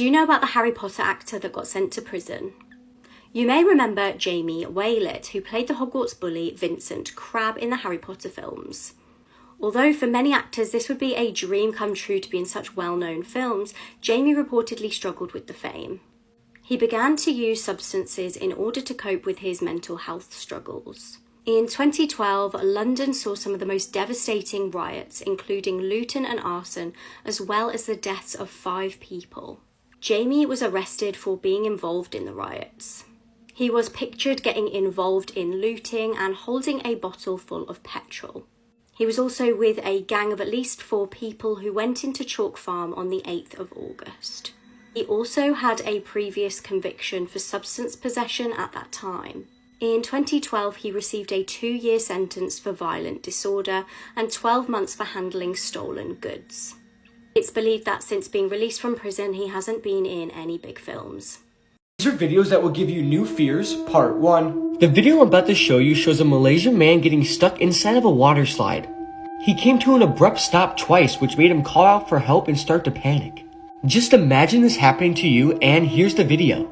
Do you know about the Harry Potter actor that got sent to prison? You may remember Jamie Waylett, who played the Hogwarts bully Vincent Crabbe in the Harry Potter films. Although for many actors this would be a dream come true to be in such well-known films, Jamie reportedly struggled with the fame. He began to use substances in order to cope with his mental health struggles. In 2012, London saw some of the most devastating riots, including looting and arson, as well as the deaths of 5 people. Jamie was arrested for being involved in the riots. He was pictured getting involved in looting and holding a bottle full of petrol. He was also with a gang of at least 4 people who went into Chalk Farm on the 8th of August. He also had a previous conviction for substance possession at that time. In 2012, he received a 2-year sentence for violent disorder and 12 months for handling stolen goods. It's believed that since being released from prison, he hasn't been in any big films. These are videos that will give you new fears, part 1. The video I'm about to show you shows a Malaysian man getting stuck inside of a water slide. He came to an abrupt stop twice, which made him call out for help and start to panic. Just imagine this happening to you, and here's the video.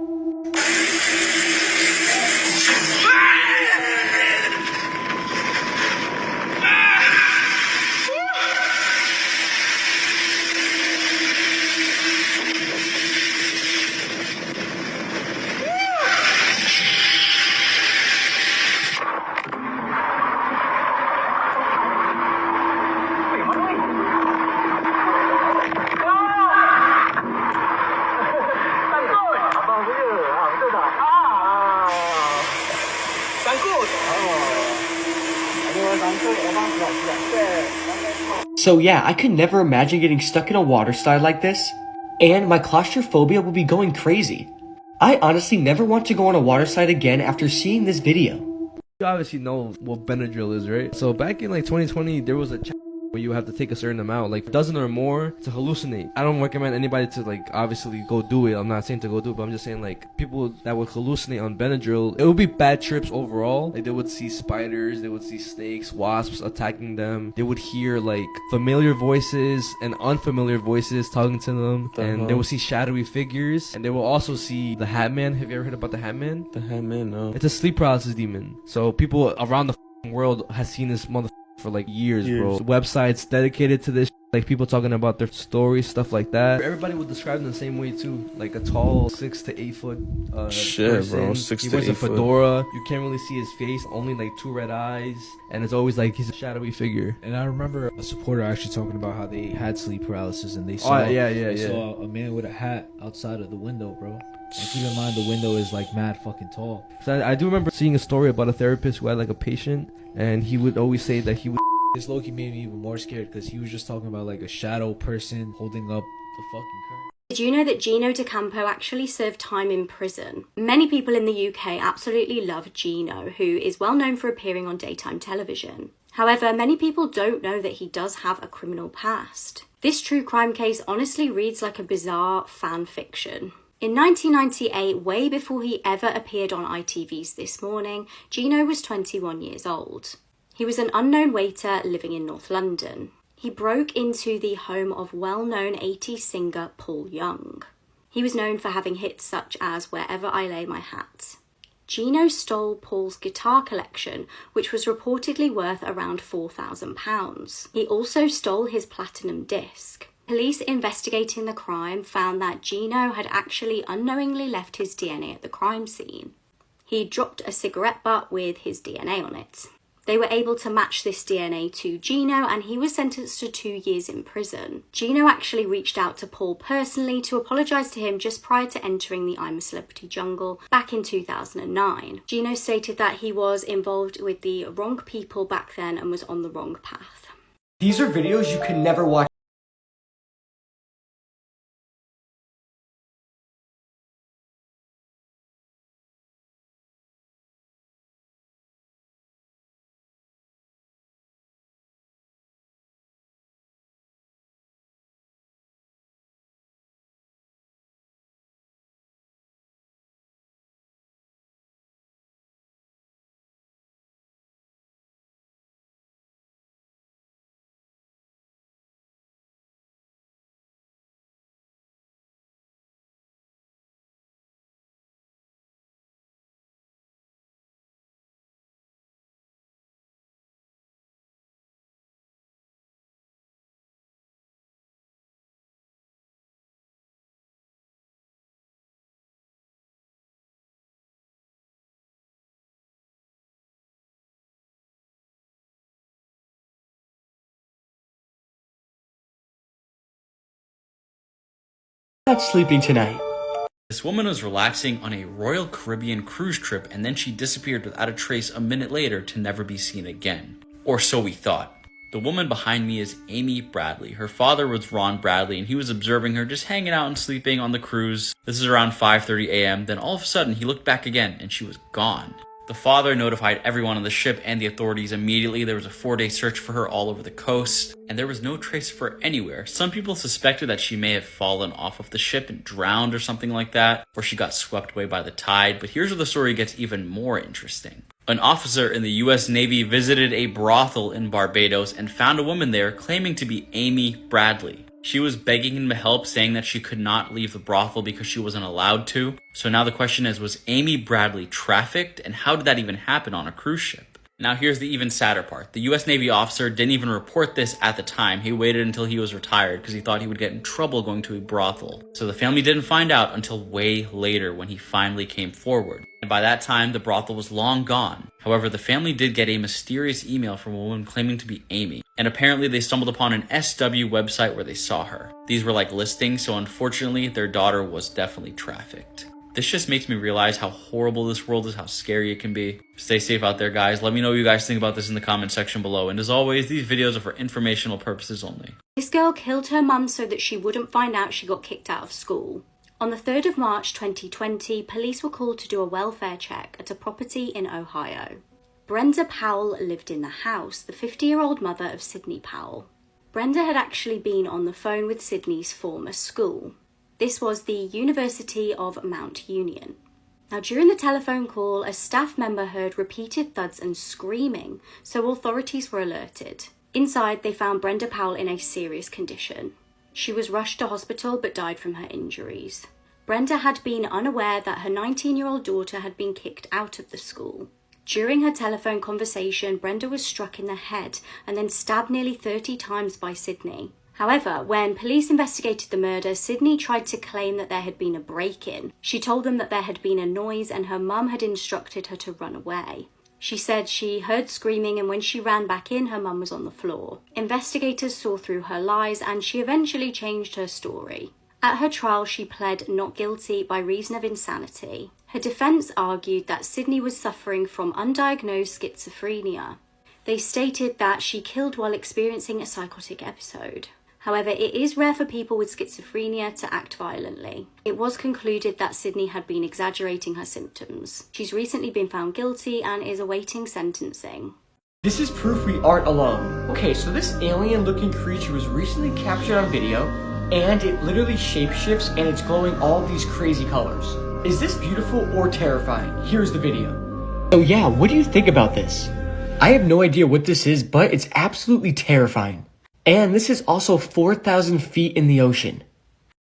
So yeah, I could never imagine getting stuck in a water slide like this, and my claustrophobia would be going crazy. I honestly never want to go on a water slide again after seeing this video. You obviously know what Benadryl is, right? So back in like 2020, there was a where you have to take a certain amount, like a dozen or more, to hallucinate. I don't recommend anybody to like obviously go do it. I'm not saying to go do it, but I'm just saying like people that would hallucinate on Benadryl, it would be bad trips overall. Like they would see spiders, they would see snakes, wasps attacking them. They would hear like familiar voices and unfamiliar voices talking to them, and they would see shadowy figures, and they will also see the Hat Man. Have you ever heard about the Hat Man? The Hat Man, no. It's a sleep paralysis demon. So people around the world has seen this mother for like years, bro. Websites dedicated to this, like people talking about their stories, stuff like that. Everybody would describe them the same way too, like a tall 6 to 8 foot shit, person. bro, 6 he to 8 wears a foot. fedora. You can't really see his face, only like 2 red eyes, and it's always like he's a shadowy figure. And I remember a supporter actually talking about how they had sleep paralysis and they saw saw a man with a hat outside of the window, bro. And keep in mind the window is like mad fucking tall. So I do remember seeing a story about a therapist who had like a patient, and he would always say that he would. This low-key made me even more scared because he was just talking about like a shadow person holding up the fucking curtain. Did you know that Gino D'Acampo actually served time in prison? Many people in the UK absolutely love Gino, who is well known for appearing on daytime television. However, many people don't know that he does have a criminal past. This true crime case honestly reads like a bizarre fan fiction. In 1998, way before he ever appeared on ITV's This Morning, Gino was 21 years old. He was an unknown waiter living in North London. He broke into the home of well-known 80s singer Paul Young. He was known for having hits such as Wherever I Lay My Hat. Gino stole Paul's guitar collection, which was reportedly worth around £4,000. He also stole his platinum disc. Police investigating the crime found that Gino had actually unknowingly left his DNA at the crime scene. He dropped a cigarette butt with his DNA on it. They were able to match this DNA to Gino, and he was sentenced to 2 years in prison. Gino actually reached out to Paul personally to apologise to him just prior to entering the I'm a Celebrity jungle back in 2009. Gino stated that he was involved with the wrong people back then and was on the wrong path. These are videos you can never watch. not sleeping tonight. This woman was relaxing on a Royal Caribbean cruise trip and then she disappeared without a trace a minute later to never be seen again. Or so we thought. The woman behind me is Amy Bradley. Her father was Ron Bradley and he was observing her just hanging out and sleeping on the cruise. This is around 5:30 a.m. Then all of a sudden he looked back again and she was gone. The father notified everyone on the ship and the authorities immediately. There was a 4-day search for her all over the coast, and there was no trace of her anywhere. Some people suspected that she may have fallen off of the ship and drowned or something like that, or she got swept away by the tide, but here's where the story gets even more interesting. An officer in the US Navy visited a brothel in Barbados and found a woman there claiming to be Amy Bradley. She was begging him to help, saying that she could not leave the brothel because she wasn't allowed to. So now the question is, was Amy Bradley trafficked? And how did that even happen on a cruise ship? Now here's the even sadder part. The US Navy officer didn't even report this at the time. He waited until he was retired because he thought he would get in trouble going to a brothel. So the family didn't find out until way later when he finally came forward. And by that time, the brothel was long gone. However, the family did get a mysterious email from a woman claiming to be Amy. And apparently they stumbled upon an SW website where they saw her. These were like listings, so unfortunately their daughter was definitely trafficked. This just makes me realize how horrible this world is, how scary it can be. Stay safe out there, guys. Let me know what you guys think about this in the comment section below. And as always, these videos are for informational purposes only. This girl killed her mum so that she wouldn't find out she got kicked out of school. On the 3rd of March 2020, police were called to do a welfare check at a property in Ohio. Brenda Powell lived in the house, the 50-year-old mother of Sydney Powell. Brenda had actually been on the phone with Sydney's former school. This was the University of Mount Union. Now, during the telephone call, a staff member heard repeated thuds and screaming, so authorities were alerted. Inside, they found Brenda Powell in a serious condition. She was rushed to hospital but died from her injuries. Brenda had been unaware that her 19-year-old daughter had been kicked out of the school. During her telephone conversation, Brenda was struck in the head and then stabbed nearly 30 times by Sydney. However, when police investigated the murder, Sydney tried to claim that there had been a break-in. She told them that there had been a noise and her mum had instructed her to run away. She said she heard screaming and when she ran back in, her mum was on the floor. Investigators saw through her lies and she eventually changed her story. At her trial, she pled not guilty by reason of insanity. Her defence argued that Sydney was suffering from undiagnosed schizophrenia. They stated that she killed while experiencing a psychotic episode. However, it is rare for people with schizophrenia to act violently. It was concluded that Sydney had been exaggerating her symptoms. She's recently been found guilty and is awaiting sentencing. This is proof we aren't alone. Okay, so this alien-looking creature was recently captured on video, and it literally shapeshifts and it's glowing all these crazy colors. Is this beautiful or terrifying? Here's the video. So yeah, what do you think about this? I have no idea what this is, but it's absolutely terrifying. And this is also 4,000 feet in the ocean.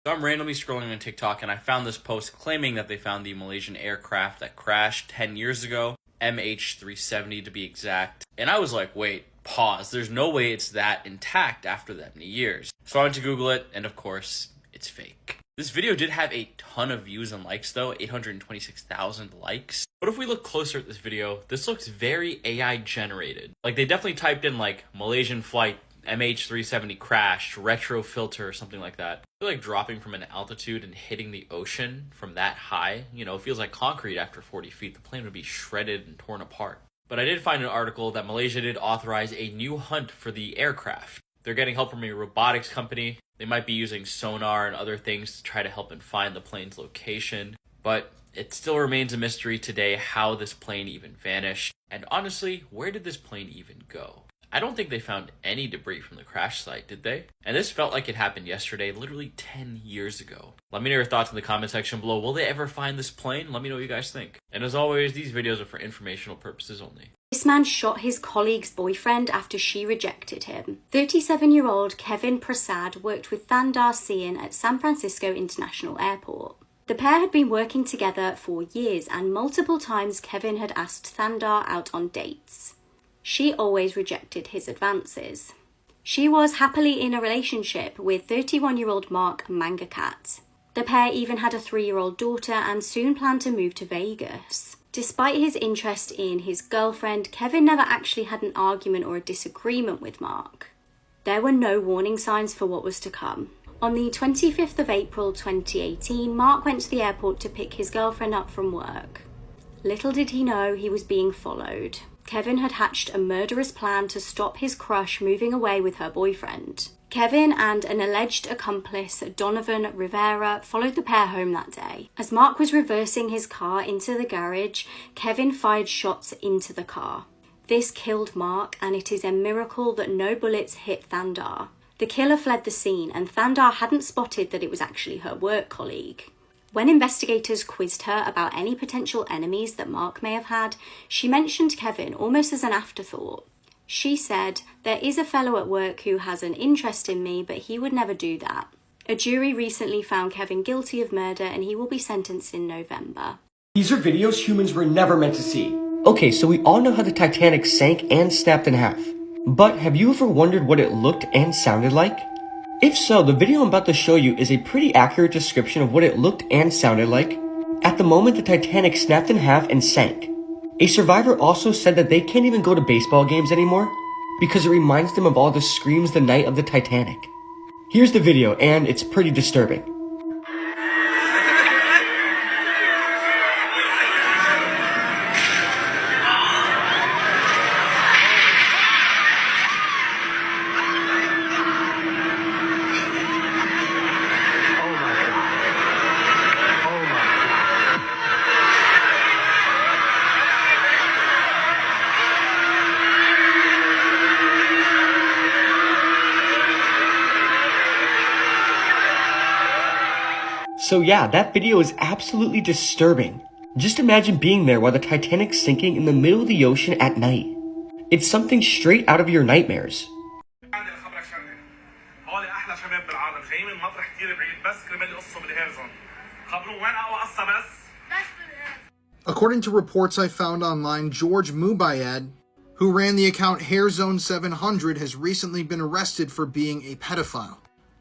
So I'm randomly scrolling on TikTok and I found this post claiming that they found the Malaysian aircraft that crashed 10 years ago, MH370 to be exact. And I was like, wait, pause. There's no way it's that intact after that many years. So I went to Google it and of course, it's fake. This video did have a ton of views and likes though, 826,000 likes. But if we look closer at this video, this looks very AI generated. Like they definitely typed in like Malaysian flight MH370 crashed, retro filter, or something like that. I feel like dropping from an altitude and hitting the ocean from that high, you know, it feels like concrete after 40 feet. The plane would be shredded and torn apart. But I did find an article that Malaysia did authorize a new hunt for the aircraft. They're getting help from a robotics company. They might be using sonar and other things to try to help and find the plane's location. But it still remains a mystery today how this plane even vanished. And honestly, where did this plane even go? I don't think they found any debris from the crash site, did they? And this felt like it happened yesterday, literally 10 years ago. Let me know your thoughts in the comment section below. Will they ever find this plane? Let me know what you guys think. And as always, these videos are for informational purposes only. This man shot his colleague's boyfriend after she rejected him. 37-year-old Kevin Prasad worked with Thandar Singh at San Francisco International Airport. The pair had been working together for years and multiple times Kevin had asked Thandar out on dates. She always rejected his advances. She was happily in a relationship with 31-year-old Mark Mangakat. The pair even had a 3-year-old daughter and soon planned to move to Vegas. Despite his interest in his girlfriend, Kevin never actually had an argument or a disagreement with Mark. There were no warning signs for what was to come. On the 25th of April 2018, Mark went to the airport to pick his girlfriend up from work. Little did he know he was being followed. Kevin had hatched a murderous plan to stop his crush moving away with her boyfriend. Kevin and an alleged accomplice, Donovan Rivera, followed the pair home that day. As Mark was reversing his car into the garage, Kevin fired shots into the car. This killed Mark, and it is a miracle that no bullets hit Thandar. The killer fled the scene, and Thandar hadn't spotted that it was actually her work colleague. When investigators quizzed her about any potential enemies that Mark may have had, she mentioned Kevin almost as an afterthought. She said, "There is a fellow at work who has an interest in me, but he would never do that." A jury recently found Kevin guilty of murder, and he will be sentenced in November. These are videos humans were never meant to see. Okay, so we all know how the Titanic sank and snapped in half. But have you ever wondered what it looked and sounded like? If so, the video I'm about to show you is a pretty accurate description of what it looked and sounded like at the moment the Titanic snapped in half and sank. A survivor also said that they can't even go to baseball games anymore because it reminds them of all the screams the night of the Titanic. Here's the video, and it's pretty disturbing. So yeah, that video is absolutely disturbing. Just imagine being there while the Titanic's sinking in the middle of the ocean at night. It's something straight out of your nightmares. According to reports I found online, George Mubayed, who ran the account HairZone700, has recently been arrested for being a pedophile.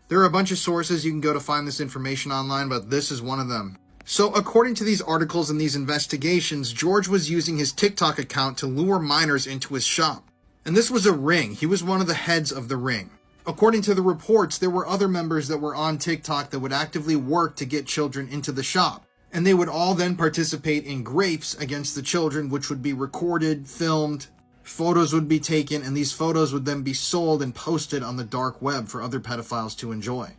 There are a bunch of sources you can go to find this information online, but this is one of them. So according to these articles and these investigations, George was using his TikTok account to lure minors into his shop. And this was a ring. He was one of the heads of the ring. According to the reports, there were other members that were on TikTok that would actively work to get children into the shop. And they would all then participate in grapes against the children, which would be recorded, filmed, photos would be taken, and these photos would then be sold and posted on the dark web for other pedophiles to enjoy.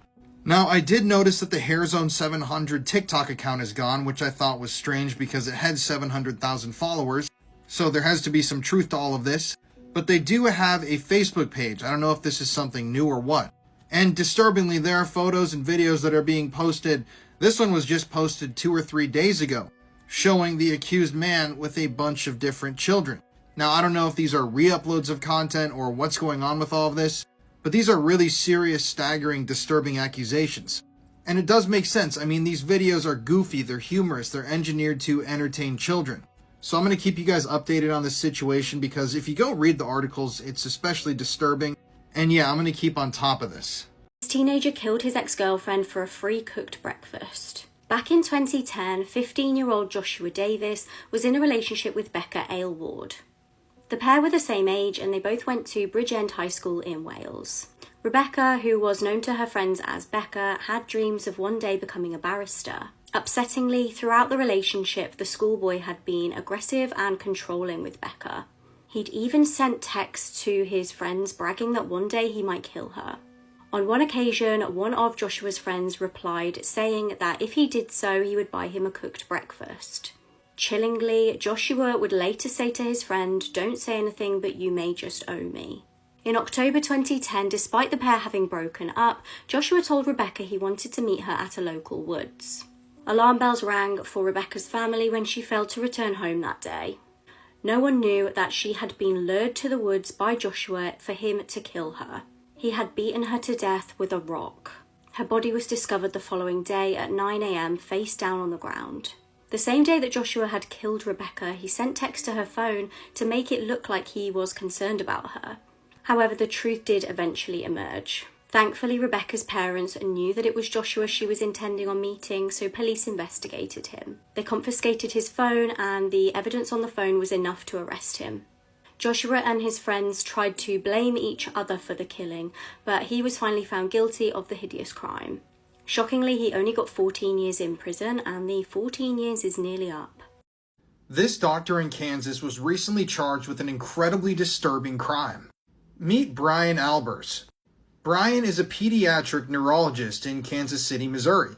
Now, I did notice that the HairZone700 TikTok account is gone, which I thought was strange because it had 700,000 followers, so there has to be some truth to all of this. But they do have a Facebook page. I don't know if this is something new or what. And disturbingly, there are photos and videos that are being posted. This one was just posted 2 or 3 days ago, showing the accused man with a bunch of different children. Now, I don't know if these are re-uploads of content or what's going on with all of this, but these are really serious, staggering, disturbing accusations. And it does make sense. I mean, these videos are goofy, they're humorous, they're engineered to entertain children. So I'm going to keep you guys updated on this situation because if you go read the articles, it's especially disturbing. And yeah, I'm going to keep on top of this. This teenager killed his ex-girlfriend for a free cooked breakfast. Back in 2010, 15-year-old Joshua Davis was in a relationship with Becca Aylward. The pair were the same age and they both went to Bridgend High School in Wales. Rebecca, who was known to her friends as Becca, had dreams of one day becoming a barrister. Upsettingly, throughout the relationship, the schoolboy had been aggressive and controlling with Becca. He'd even sent texts to his friends bragging that one day he might kill her. On one occasion, one of Joshua's friends replied saying that if he did so, he would buy him a cooked breakfast. Chillingly, Joshua would later say to his friend, "Don't say anything, but you may just owe me." In October 2010, despite the pair having broken up, Joshua told Rebecca he wanted to meet her at a local woods. Alarm bells rang for Rebecca's family when she failed to return home that day. No one knew that she had been lured to the woods by Joshua for him to kill her. He had beaten her to death with a rock. Her body was discovered the following day at 9 a.m. face down on the ground. The same day that Joshua had killed Rebecca, he sent texts to her phone to make it look like he was concerned about her. However, the truth did eventually emerge. Thankfully, Rebecca's parents knew that it was Joshua she was intending on meeting, so police investigated him. They confiscated his phone, and the evidence on the phone was enough to arrest him. Joshua and his friends tried to blame each other for the killing, but he was finally found guilty of the hideous crime. Shockingly, he only got 14 years in prison, and the 14 years is nearly up. This doctor in Kansas was recently charged with an incredibly disturbing crime. Meet Brian Albers. Brian is a pediatric neurologist in Kansas City, Missouri.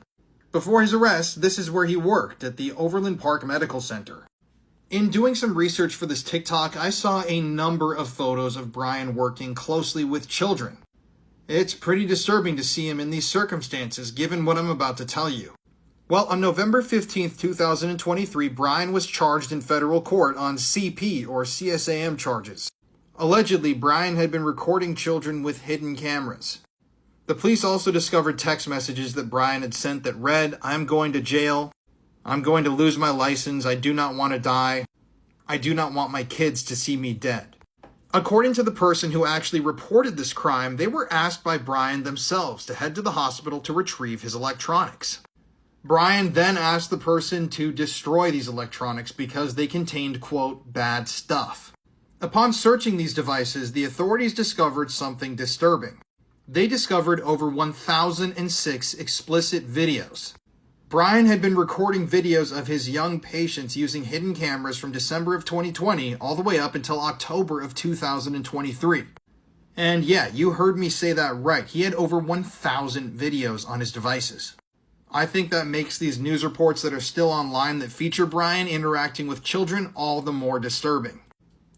Before his arrest, this is where he worked, at the Overland Park Medical Center. In doing some research for this TikTok, I saw a number of photos of Brian working closely with children. It's pretty disturbing to see him in these circumstances, given what I'm about to tell you. Well, on November 15th, 2023, Brian was charged in federal court on CP or CSAM charges. Allegedly, Brian had been recording children with hidden cameras. The police also discovered text messages that Brian had sent that read, "I'm going to jail. I'm going to lose my license. I do not want to die. I do not want my kids to see me dead." According to the person who actually reported this crime, they were asked by Brian themselves to head to the hospital to retrieve his electronics. Brian then asked the person to destroy these electronics because they contained, quote, bad stuff. Upon searching these devices, the authorities discovered something disturbing. They discovered over 1,006 explicit videos. Brian had been recording videos of his young patients using hidden cameras from December of 2020 all the way up until October of 2023. And yeah, you heard me say that right. He had over 1,000 videos on his devices. I think that makes these news reports that are still online that feature Brian interacting with children all the more disturbing.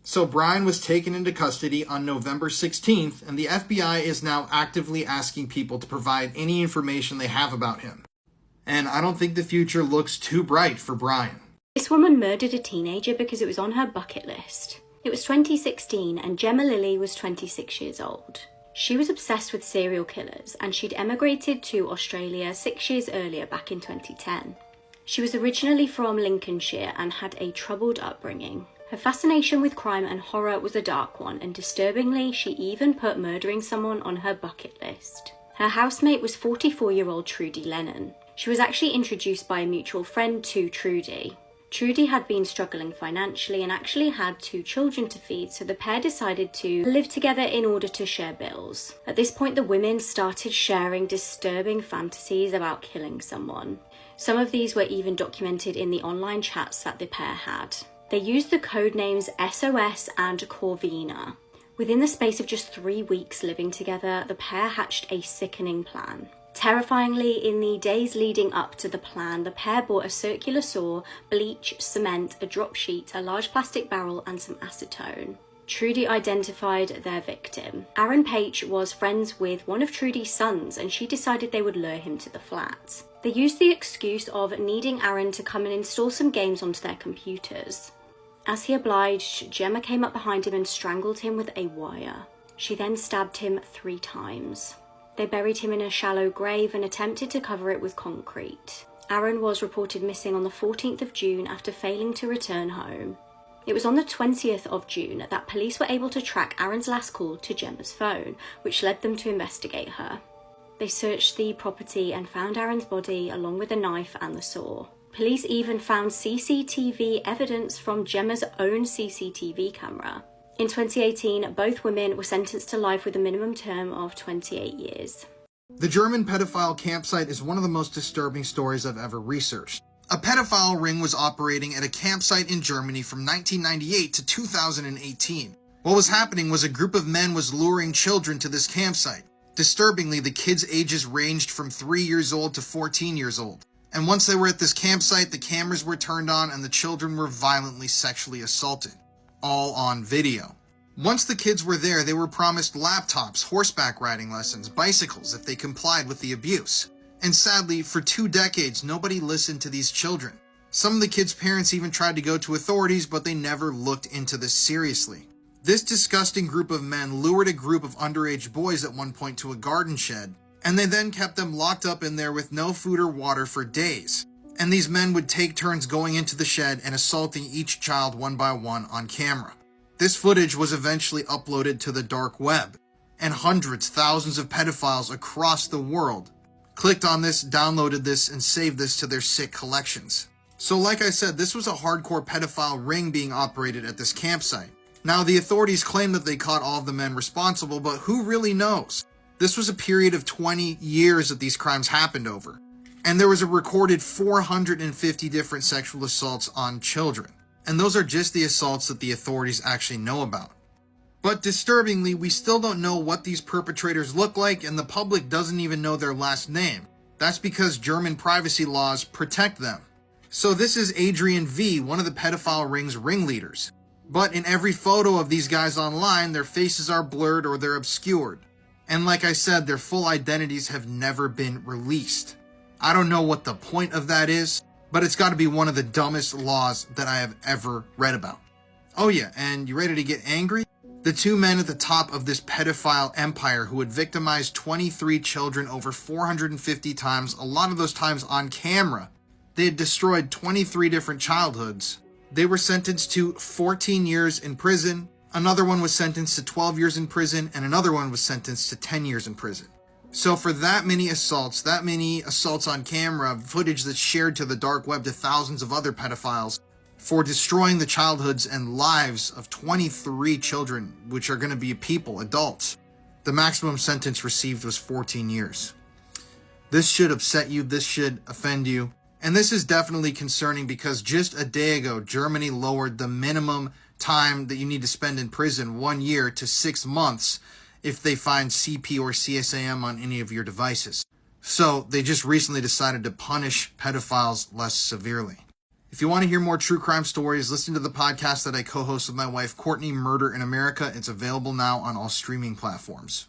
So Brian was taken into custody on November 16th, and the FBI is now actively asking people to provide any information they have about him. And I don't think the future looks too bright for Brian. This woman murdered a teenager because it was on her bucket list. It was 2016 and Gemma Lilly was 26 years old. She was obsessed with serial killers and she'd emigrated to Australia 6 years earlier back in 2010. She was originally from Lincolnshire and had a troubled upbringing. Her fascination with crime and horror was a dark one, and disturbingly, she even put murdering someone on her bucket list. Her housemate was 44-year-old Trudy Lennon. She was actually introduced by a mutual friend to Trudy. Trudy had been struggling financially and actually had 2 children to feed, so the pair decided to live together in order to share bills. At this point, the women started sharing disturbing fantasies about killing someone. Some of these were even documented in the online chats that the pair had. They used the code names SOS and Corvina. Within the space of just 3 weeks living together, the pair hatched a sickening plan. Terrifyingly, in the days leading up to the plan, the pair bought a circular saw, bleach, cement, a drop sheet, a large plastic barrel, and some acetone. Trudy identified their victim. Aaron Page was friends with one of Trudy's sons, and she decided they would lure him to the flat. They used the excuse of needing Aaron to come and install some games onto their computers. As he obliged, Gemma came up behind him and strangled him with a wire. She then stabbed him 3 times. They buried him in a shallow grave and attempted to cover it with concrete. Aaron was reported missing on the 14th of June after failing to return home. It was on the 20th of June that police were able to track Aaron's last call to Gemma's phone, which led them to investigate her. They searched the property and found Aaron's body along with the knife and the saw. Police even found CCTV evidence from Gemma's own CCTV camera. In 2018, both women were sentenced to life with a minimum term of 28 years. The German pedophile campsite is one of the most disturbing stories I've ever researched. A pedophile ring was operating at a campsite in Germany from 1998 to 2018. What was happening was a group of men was luring children to this campsite. Disturbingly, the kids' ages ranged from 3 years old to 14 years old. And once they were at this campsite, the cameras were turned on and the children were violently sexually assaulted. All on video. Once the kids were there, they were promised laptops, horseback riding lessons, bicycles if they complied with the abuse. And sadly, for 2 decades, nobody listened to these children. Some of the kids' parents even tried to go to authorities, but they never looked into this seriously. This disgusting group of men lured a group of underage boys at one point to a garden shed, and they then kept them locked up in there with no food or water for days. And these men would take turns going into the shed and assaulting each child one by one on camera. This footage was eventually uploaded to the dark web, and hundreds, thousands of pedophiles across the world clicked on this, downloaded this, and saved this to their sick collections. So like I said, this was a hardcore pedophile ring being operated at this campsite. Now, the authorities claim that they caught all of the men responsible, but who really knows? This was a period of 20 years that these crimes happened over, and there was a recorded 450 different sexual assaults on children. And those are just the assaults that the authorities actually know about. But disturbingly, we still don't know what these perpetrators look like, and the public doesn't even know their last name. That's because German privacy laws protect them. So this is Adrian V., one of the pedophile ring's ringleaders. But in every photo of these guys online, their faces are blurred or they're obscured. And like I said, their full identities have never been released. I don't know what the point of that is, but it's got to be one of the dumbest laws that I have ever read about. Oh yeah, and you ready to get angry? The two men at the top of this pedophile empire who had victimized 23 children over 450 times, a lot of those times on camera. They had destroyed 23 different childhoods. They were sentenced to 14 years in prison. Another one was sentenced to 12 years in prison, and another one was sentenced to 10 years in prison. So for that many assaults on camera, footage that's shared to the dark web to thousands of other pedophiles, for destroying the childhoods and lives of 23 children, which are going to be people, adults, the maximum sentence received was 14 years. This should upset you, this should offend you, and this is definitely concerning because just a day ago, Germany lowered the minimum time that you need to spend in prison 1 year to 6 months if they find CP or CSAM on any of your devices. So they just recently decided to punish pedophiles less severely. If you want to hear more true crime stories, listen to the podcast that I co-host with my wife, Courtney, Murder in America. It's available now on all streaming platforms.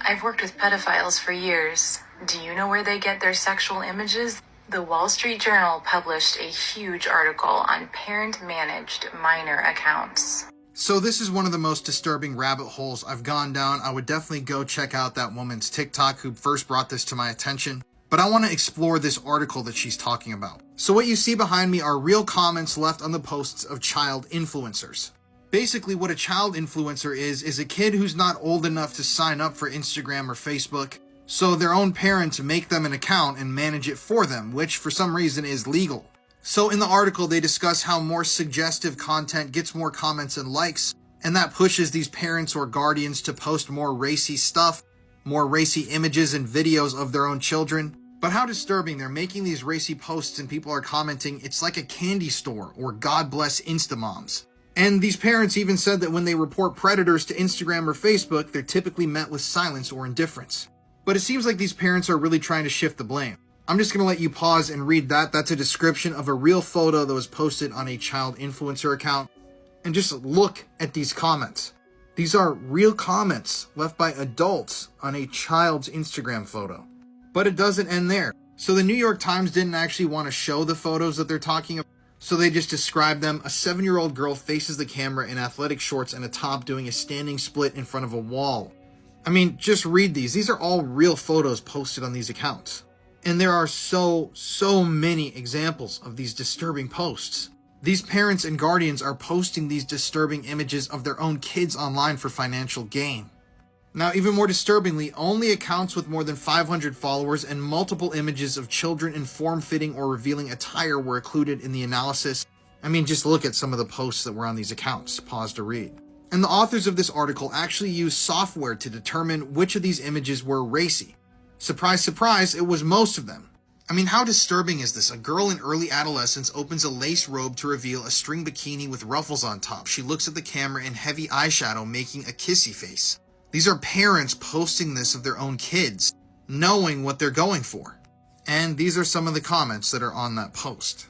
I've worked with pedophiles for years. Do you know where they get their sexual images? The Wall Street Journal published a huge article on parent-managed minor accounts. So this is one of the most disturbing rabbit holes I've gone down. I would definitely go check out that woman's TikTok who first brought this to my attention. But I want to explore this article that she's talking about. So what you see behind me are real comments left on the posts of child influencers. Basically, what a child influencer is a kid who's not old enough to sign up for Instagram or Facebook. So their own parents make them an account and manage it for them, which for some reason is legal. So in the article, they discuss how more suggestive content gets more comments and likes, and that pushes these parents or guardians to post more racy stuff, more racy images and videos of their own children. But how disturbing, they're making these racy posts and people are commenting, it's like a candy store or God bless Instamoms. And these parents even said that when they report predators to Instagram or Facebook, they're typically met with silence or indifference. But it seems like these parents are really trying to shift the blame. I'm just going to let you pause and read that. That's a description of a real photo that was posted on a child influencer account. And just look at these comments. These are real comments left by adults on a child's Instagram photo. But it doesn't end there. So the New York Times didn't actually want to show the photos that they're talking about. So they just described them. A 7-year-old girl faces the camera in athletic shorts and a top doing a standing split in front of a wall. I mean, just read these. These are all real photos posted on these accounts. And there are so many examples of these disturbing posts. These parents and guardians are posting these disturbing images of their own kids online for financial gain. Now, even more disturbingly, only accounts with more than 500 followers and multiple images of children in form-fitting or revealing attire were included in the analysis. I mean, just look at some of the posts that were on these accounts. Pause to read. And the authors of this article actually used software to determine which of these images were racy. Surprise, surprise, it was most of them. I mean, how disturbing is this? A girl in early adolescence opens a lace robe to reveal a string bikini with ruffles on top. She looks at the camera in heavy eyeshadow, making a kissy face. These are parents posting this of their own kids, knowing what they're going for. And these are some of the comments that are on that post.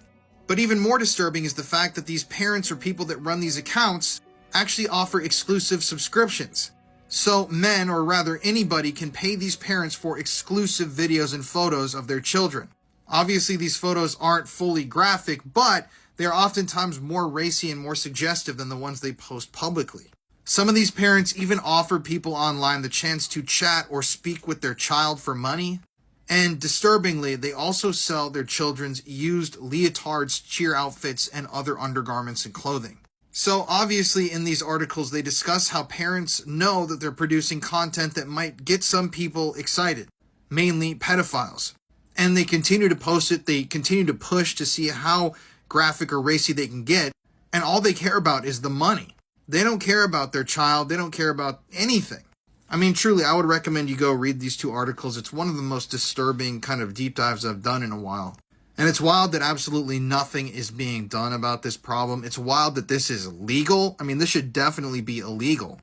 But even more disturbing is the fact that these parents or people that run these accounts actually offer exclusive subscriptions. So men, or rather anybody, can pay these parents for exclusive videos and photos of their children. Obviously, these photos aren't fully graphic, but they are oftentimes more racy and more suggestive than the ones they post publicly. Some of these parents even offer people online the chance to chat or speak with their child for money. And disturbingly, they also sell their children's used leotards, cheer outfits, and other undergarments and clothing. So obviously in these articles, they discuss how parents know that they're producing content that might get some people excited, mainly pedophiles. And they continue to post it, they continue to push to see how graphic or racy they can get, and all they care about is the money. They don't care about their child. They don't care about anything. I mean, truly, I would recommend you go read these 2 articles. It's one of the most disturbing kind of deep dives I've done in a while. And it's wild that absolutely nothing is being done about this problem. It's wild that this is legal. I mean, this should definitely be illegal.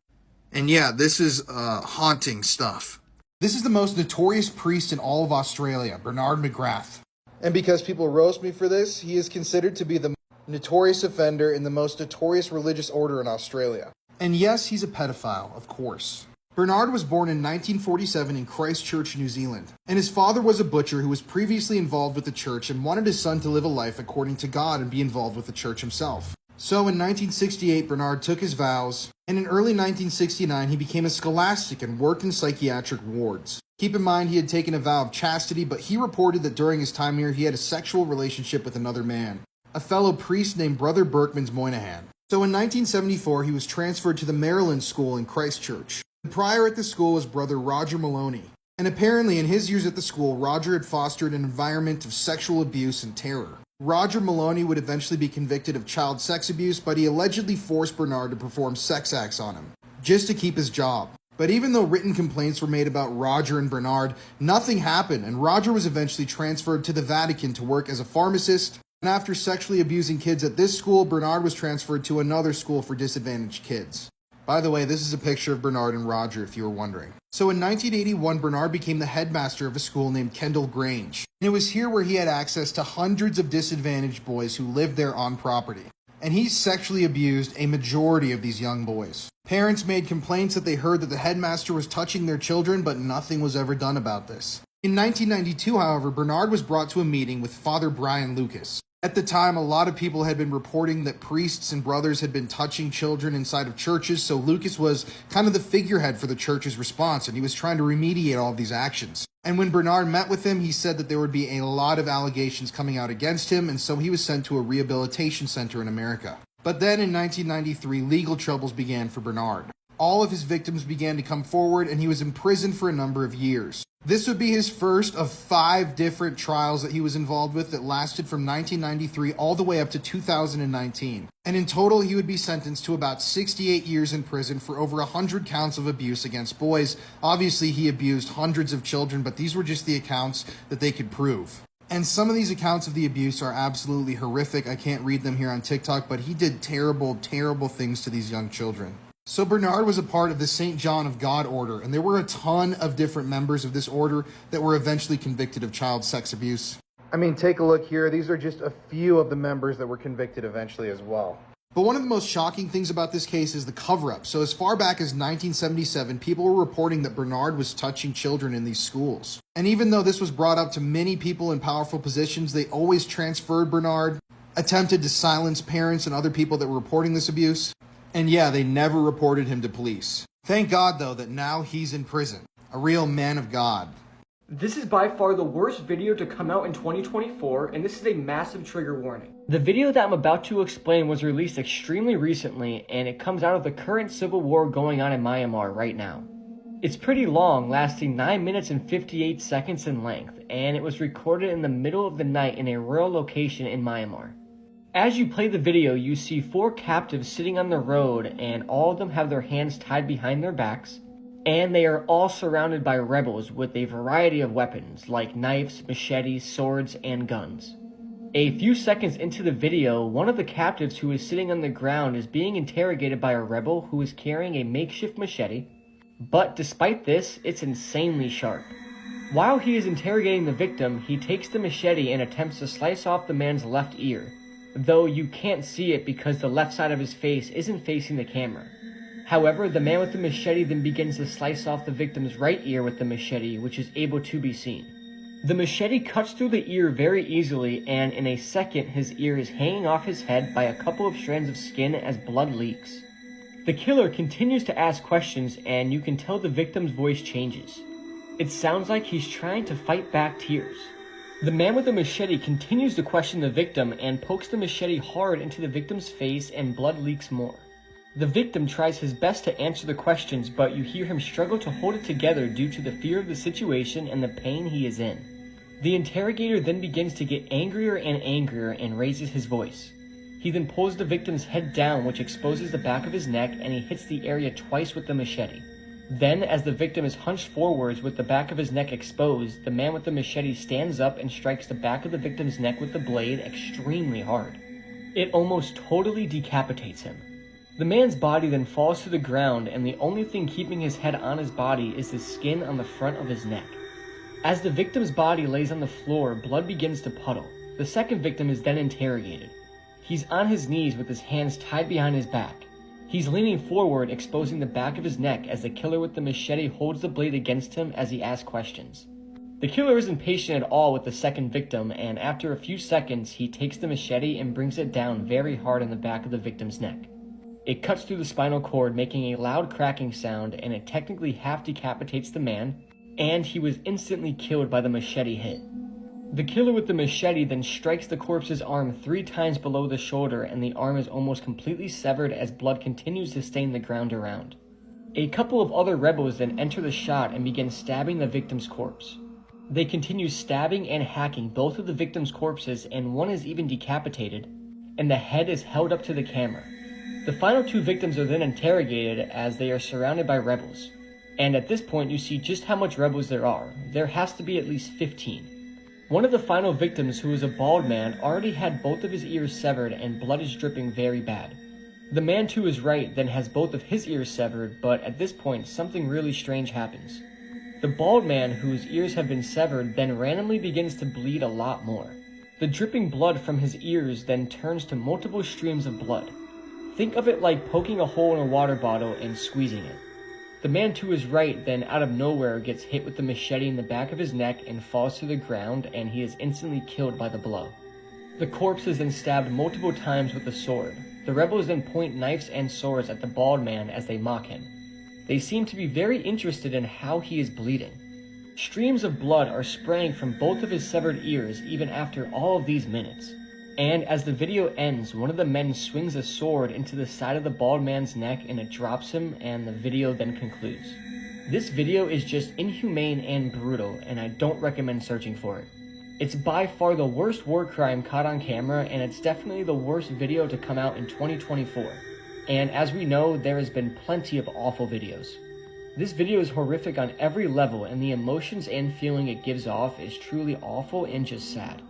And yeah, this is haunting stuff. This is the most notorious priest in all of Australia, Bernard McGrath. And because people roast me for this, he is considered to be the notorious offender in the most notorious religious order in Australia. And yes, he's a pedophile, of course. Bernard was born in 1947 in Christchurch, New Zealand, and his father was a butcher who was previously involved with the church and wanted his son to live a life according to God and be involved with the church himself. So in 1968, Bernard took his vows, and in early 1969, he became a scholastic and worked in psychiatric wards. Keep in mind, he had taken a vow of chastity, but he reported that during his time here, he had a sexual relationship with another man, a fellow priest named Brother Berkmans Moynihan. So in 1974, he was transferred to the Maryland School in Christchurch. The prior at the school was Brother Roger Maloney, and apparently in his years at the school, Roger had fostered an environment of sexual abuse and terror. Roger Maloney would eventually be convicted of child sex abuse, but he allegedly forced Bernard to perform sex acts on him, just to keep his job. But even though written complaints were made about Roger and Bernard, nothing happened, and Roger was eventually transferred to the Vatican to work as a pharmacist. And after sexually abusing kids at this school, Bernard was transferred to another school for disadvantaged kids. By the way, this is a picture of Bernard and Roger, if you were wondering. So in 1981, Bernard became the headmaster of a school named Kendall Grange. And it was here where he had access to hundreds of disadvantaged boys who lived there on property. And he sexually abused a majority of these young boys. Parents made complaints that they heard that the headmaster was touching their children, but nothing was ever done about this. In 1992, however, Bernard was brought to a meeting with Father Brian Lucas. At the time, a lot of people had been reporting that priests and brothers had been touching children inside of churches, so Lucas was kind of the figurehead for the church's response, and he was trying to remediate all of these actions. And when Bernard met with him, he said that there would be a lot of allegations coming out against him, and so he was sent to a rehabilitation center in America. But then in 1993, legal troubles began for Bernard. All of his victims began to come forward, and he was imprisoned for a number of years. This would be his first of 5 different trials that he was involved with that lasted from 1993 all the way up to 2019. And in total, he would be sentenced to about 68 years in prison for over 100 counts of abuse against boys. Obviously, he abused hundreds of children, but these were just the accounts that they could prove. And some of these accounts of the abuse are absolutely horrific. I can't read them here on TikTok, but he did terrible, terrible things to these young children. So Bernard was a part of the St. John of God order, and there were a ton of different members of this order that were eventually convicted of child sex abuse. I mean, take a look here. These are just a few of the members that were convicted eventually as well. But one of the most shocking things about this case is the cover-up. So as far back as 1977, people were reporting that Bernard was touching children in these schools. And even though this was brought up to many people in powerful positions, they always transferred Bernard, attempted to silence parents and other people that were reporting this abuse. And yeah, they never reported him to police. Thank God, though, that now he's in prison. A real man of God. This is by far the worst video to come out in 2024, and this is a massive trigger warning. The video that I'm about to explain was released extremely recently, and it comes out of the current civil war going on in Myanmar right now. It's pretty long, lasting 9 minutes and 58 seconds in length, and it was recorded in the middle of the night in a rural location in Myanmar. As you play the video, you see 4 captives sitting on the road, and all of them have their hands tied behind their backs, and they are all surrounded by rebels with a variety of weapons like knives, machetes, swords, and guns. A few seconds into the video, one of the captives who is sitting on the ground is being interrogated by a rebel who is carrying a makeshift machete, but despite this, it's insanely sharp. While he is interrogating the victim, he takes the machete and attempts to slice off the man's left ear, though you can't see it because the left side of his face isn't facing the camera. However, the man with the machete then begins to slice off the victim's right ear with the machete, which is able to be seen. The machete cuts through the ear very easily, and in a second his ear is hanging off his head by a couple of strands of skin as blood leaks. The killer continues to ask questions, and you can tell the victim's voice changes. It sounds like he's trying to fight back tears. The man with the machete continues to question the victim and pokes the machete hard into the victim's face, and blood leaks more. The victim tries his best to answer the questions, but you hear him struggle to hold it together due to the fear of the situation and the pain he is in. The interrogator then begins to get angrier and angrier and raises his voice. He then pulls the victim's head down, which exposes the back of his neck, and he hits the area twice with the machete. Then, as the victim is hunched forwards with the back of his neck exposed, the man with the machete stands up and strikes the back of the victim's neck with the blade extremely hard. It almost totally decapitates him. The man's body then falls to the ground, and the only thing keeping his head on his body is the skin on the front of his neck. As the victim's body lays on the floor, blood begins to puddle. The second victim is then interrogated. He's on his knees with his hands tied behind his back. He's leaning forward, exposing the back of his neck as the killer with the machete holds the blade against him as he asks questions. The killer isn't patient at all with the second victim, and after a few seconds, he takes the machete and brings it down very hard in the back of the victim's neck. It cuts through the spinal cord, making a loud cracking sound, and it technically half decapitates the man, and he was instantly killed by the machete hit. The killer with the machete then strikes the corpse's arm 3 times below the shoulder, and the arm is almost completely severed as blood continues to stain the ground around. A couple of other rebels then enter the shot and begin stabbing the victim's corpse. They continue stabbing and hacking both of the victim's corpses, and one is even decapitated, and the head is held up to the camera. The final 2 victims are then interrogated as they are surrounded by rebels. And at this point you see just how much rebels there are. There has to be at least 15. One of the final victims, who is a bald man, already had both of his ears severed and blood is dripping very bad. The man to his right then has both of his ears severed, but at this point something really strange happens. The bald man, whose ears have been severed, then randomly begins to bleed a lot more. The dripping blood from his ears then turns to multiple streams of blood. Think of it like poking a hole in a water bottle and squeezing it. The man to his right then out of nowhere gets hit with the machete in the back of his neck and falls to the ground, and he is instantly killed by the blow. The corpse is then stabbed multiple times with a sword. The rebels then point knives and swords at the bald man as they mock him. They seem to be very interested in how he is bleeding. Streams of blood are spraying from both of his severed ears even after all of these minutes. And as the video ends, one of the men swings a sword into the side of the bald man's neck and it drops him, and the video then concludes. This video is just inhumane and brutal, and I don't recommend searching for it. It's by far the worst war crime caught on camera, and it's definitely the worst video to come out in 2024. And as we know, there has been plenty of awful videos. This video is horrific on every level, and the emotions and feeling it gives off is truly awful and just sad.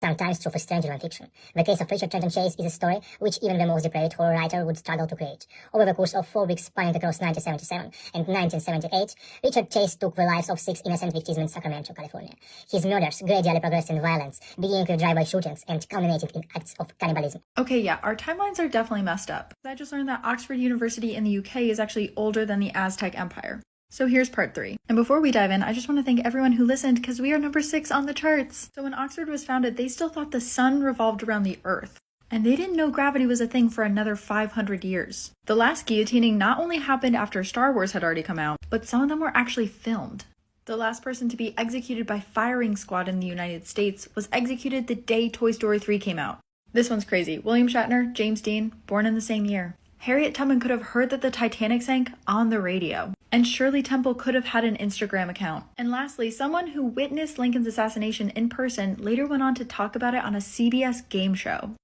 Sometimes true for stranger than fiction. The case of Richard Trenton Chase is a story which even the most depraved horror writer would struggle to create. Over the course of 4 weeks spanning across 1977 and 1978, Richard Chase took the lives of 6 innocent victims in Sacramento, California. His murders gradually progressed in violence, beginning with drive-by shootings and culminated in acts of cannibalism. Okay, yeah, our timelines are definitely messed up. I just learned that Oxford University in the UK is actually older than the Aztec Empire. So here's part 3. And before we dive in, I just want to thank everyone who listened, because we are number 6 on the charts. So when Oxford was founded, they still thought the sun revolved around the earth. And they didn't know gravity was a thing for another 500 years. The last guillotining not only happened after Star Wars had already come out, but some of them were actually filmed. The last person to be executed by firing squad in the United States was executed the day Toy Story 3 came out. This one's crazy. William Shatner, James Dean, born in the same year. Harriet Tubman could have heard that the Titanic sank on the radio. And Shirley Temple could have had an Instagram account. And lastly, someone who witnessed Lincoln's assassination in person later went on to talk about it on a CBS game show.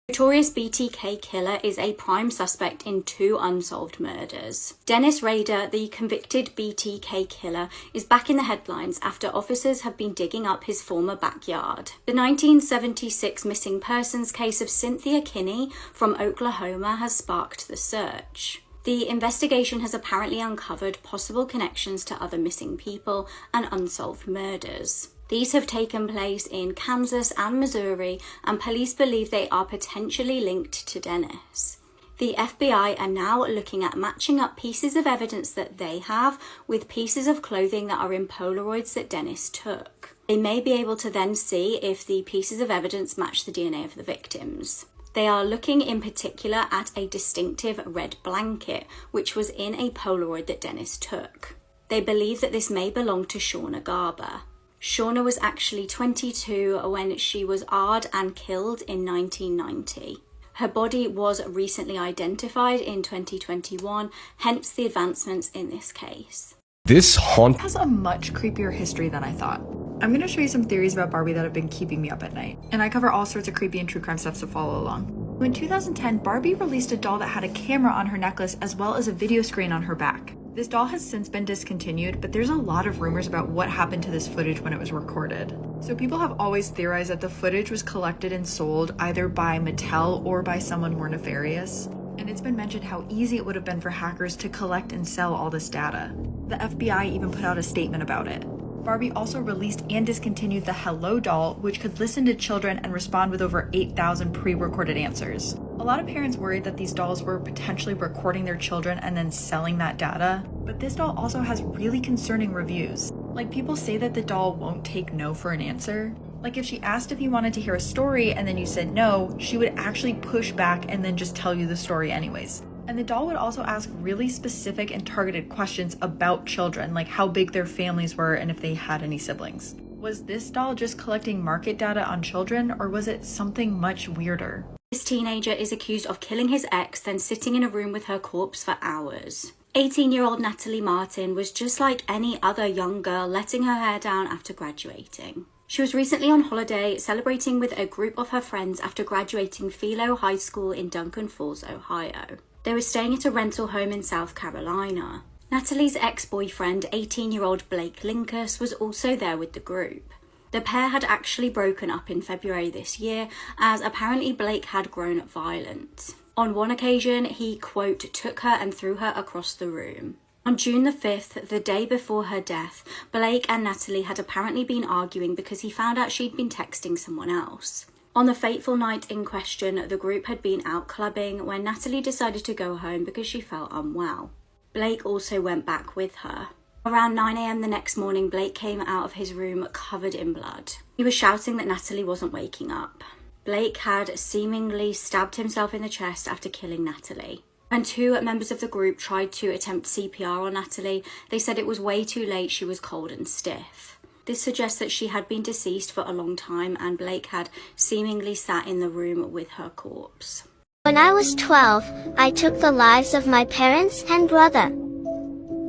Notorious BTK killer is a prime suspect in 2 unsolved murders. Dennis Rader, the convicted BTK killer, is back in the headlines after officers have been digging up his former backyard. The 1976 missing persons case of Cynthia Kinney from Oklahoma has sparked the search. The investigation has apparently uncovered possible connections to other missing people and unsolved murders. These have taken place in Kansas and Missouri, and police believe they are potentially linked to Dennis. The FBI are now looking at matching up pieces of evidence that they have with pieces of clothing that are in Polaroids that Dennis took. They may be able to then see if the pieces of evidence match the DNA of the victims. They are looking in particular at a distinctive red blanket, which was in a Polaroid that Dennis took. They believe that this may belong to Shauna Garber. Shauna was actually 22 when she was AR'd and killed in 1990. Her body was recently identified in 2021, hence the advancements in this case. This haunt has a much creepier history than I thought. I'm gonna show you some theories about Barbie that have been keeping me up at night. And I cover all sorts of creepy and true crime stuff, so follow along. In 2010, Barbie released a doll that had a camera on her necklace as well as a video screen on her back. This doll has since been discontinued, but there's a lot of rumors about what happened to this footage when it was recorded. So people have always theorized that the footage was collected and sold either by Mattel or by someone more nefarious. And it's been mentioned how easy it would have been for hackers to collect and sell all this data. The FBI even put out a statement about it. Barbie also released and discontinued the Hello doll, which could listen to children and respond with over 8,000 pre-recorded answers. A lot of parents worried that these dolls were potentially recording their children and then selling that data, but this doll also has really concerning reviews. Like, people say that the doll won't take no for an answer. Like, if she asked if you wanted to hear a story and then you said no, she would actually push back and then just tell you the story anyways. And the doll would also ask really specific and targeted questions about children, like how big their families were and if they had any siblings. Was this doll just collecting market data on children, or was it something much weirder? This teenager is accused of killing his ex, then sitting in a room with her corpse for hours. 18-year-old Natalie Martin was just like any other young girl letting her hair down after graduating. She was recently on holiday celebrating with a group of her friends after graduating Philo High School in Duncan Falls, Ohio. They were staying at a rental home in South Carolina. Natalie's ex-boyfriend, 18-year-old Blake Linkus, was also there with the group. The pair had actually broken up in February this year, as apparently Blake had grown violent. On one occasion, he, quote, took her and threw her across the room. On June the 5th, the day before her death, Blake and Natalie had apparently been arguing because he found out she'd been texting someone else. On the fateful night in question, the group had been out clubbing when Natalie decided to go home because she felt unwell. Blake also went back with her. Around 9 a.m. the next morning, Blake came out of his room covered in blood. He was shouting that Natalie wasn't waking up. Blake had seemingly stabbed himself in the chest after killing Natalie. When two members of the group tried to attempt CPR on Natalie, they said it was way too late, she was cold and stiff. This suggests that she had been deceased for a long time and Blake had seemingly sat in the room with her corpse. When I was 12, I took the lives of my parents and brother.